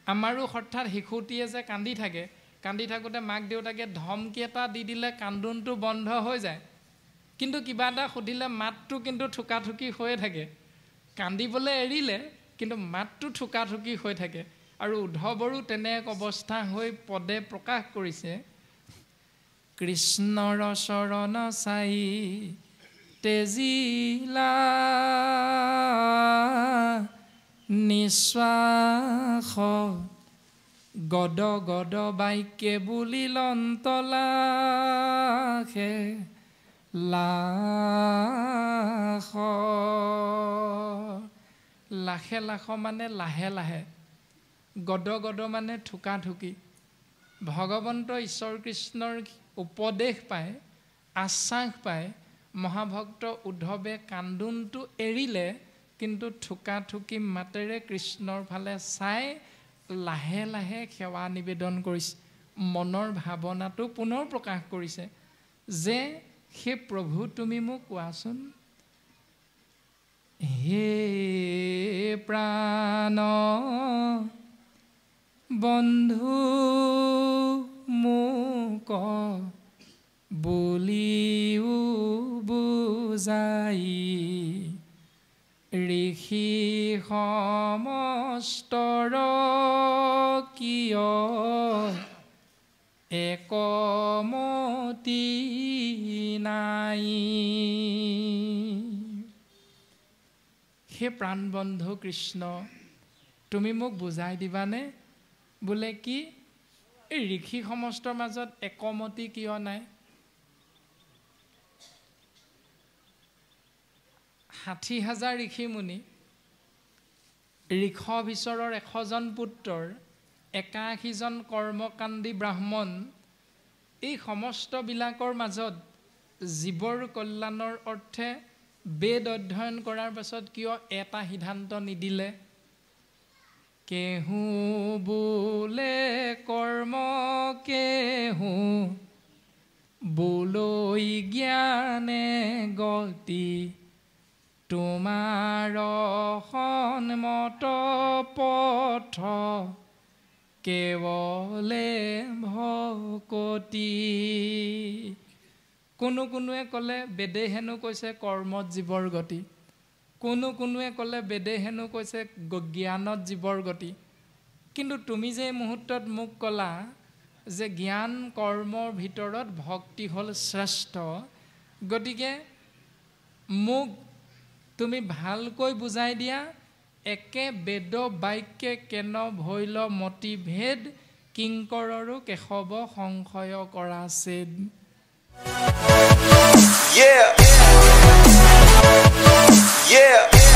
আমাৰো হঠাৎ শিশুটিয়ে যে কান্দি থাকে, কান্দি থাকোঁতে মাক দেউতাকে ধমকি এটা দি দিলে কান্দোনটো বন্ধ হৈ যায়, কিন্তু কিবা এটা সুধিলে মাতটো কিন্তু থুকাথুকি হৈয়ে থাকে। কান্দিবলৈ এৰিলে কিন্তু মাতটো থুকাথুকি হৈ থাকে। আৰু উদ্ধৱৰো তেনে এক অৱস্থা হৈ পদে প্ৰকাশ কৰিছে কৃষ্ণৰ চৰণ চাই তেজিলা নিশ্বাস গদ গদ বাক্যে বুলিলন্তলাখে লাখ লাখে লাখ মানে লাহে লাহে, গদ গদ মানে থুকা থুকি। ভগৱন্ত ঈশ্বৰ কৃষ্ণৰ উপদেশ পায়, আশ্বাস পায় মহাভক্ত উদ্ধৱে কান্দোনটো এৰিলে, কিন্তু থুকা থুকি মাতেৰে কৃষ্ণৰ ফালে চাই লাহে লাহে সেৱা নিবেদন কৰিছে। মনৰ ভাৱনাটো পুনৰ প্ৰকাশ কৰিছে যে হে প্ৰভু তুমি মোক কোৱাচোন, হে প্ৰাণ বন্ধু মোক বুলিও বুজাই ঋষি সমস্তৰ কিয় একমতি নাই। হে প্ৰাণবন্ধু কৃষ্ণ তুমি মোক বুজাই দিবানে বোলে কি এই ঋষি সমস্তৰ মাজত একমতি কিয় নাই? 60,000 ঋষি মুনি, ঋষভীশ্বৰৰ 100জন পুত্ৰৰ 81জন কৰ্মকাণ্ডী ব্ৰাহ্মণ, এই সমস্তবিলাকৰ মাজত জীৱৰ কল্যাণৰ অৰ্থে বেদ অধ্যয়ন কৰাৰ পাছত কিয় এটা সিদ্ধান্ত নিদিলে? কেহু বোলে কৰ্ম কেহু বোলৈ জ্ঞানে গতি তোমাৰ সন্মত পথ কেৱলে ভকতি। কোনোৱে ক'লে বেদে হেনো কৈছে কৰ্মত জীৱৰ গতি, কোনোৱে ক'লে বেদে হেনো কৈছে জ্ঞানত জীৱৰ গতি। কিন্তু তুমি যে এই মুহূৰ্তত মোক ক'লা যে জ্ঞান কৰ্মৰ ভিতৰত ভক্তি হ'ল শ্ৰেষ্ঠ, গতিকে মোক তুমি ভালকৈ বুজাই দিয়া, একে বেদ বাক্যে কেন ভৈল মতিভেদ, কিংকৰৰো কেশৱ সংশয় কৰা ছেদ। Yeah.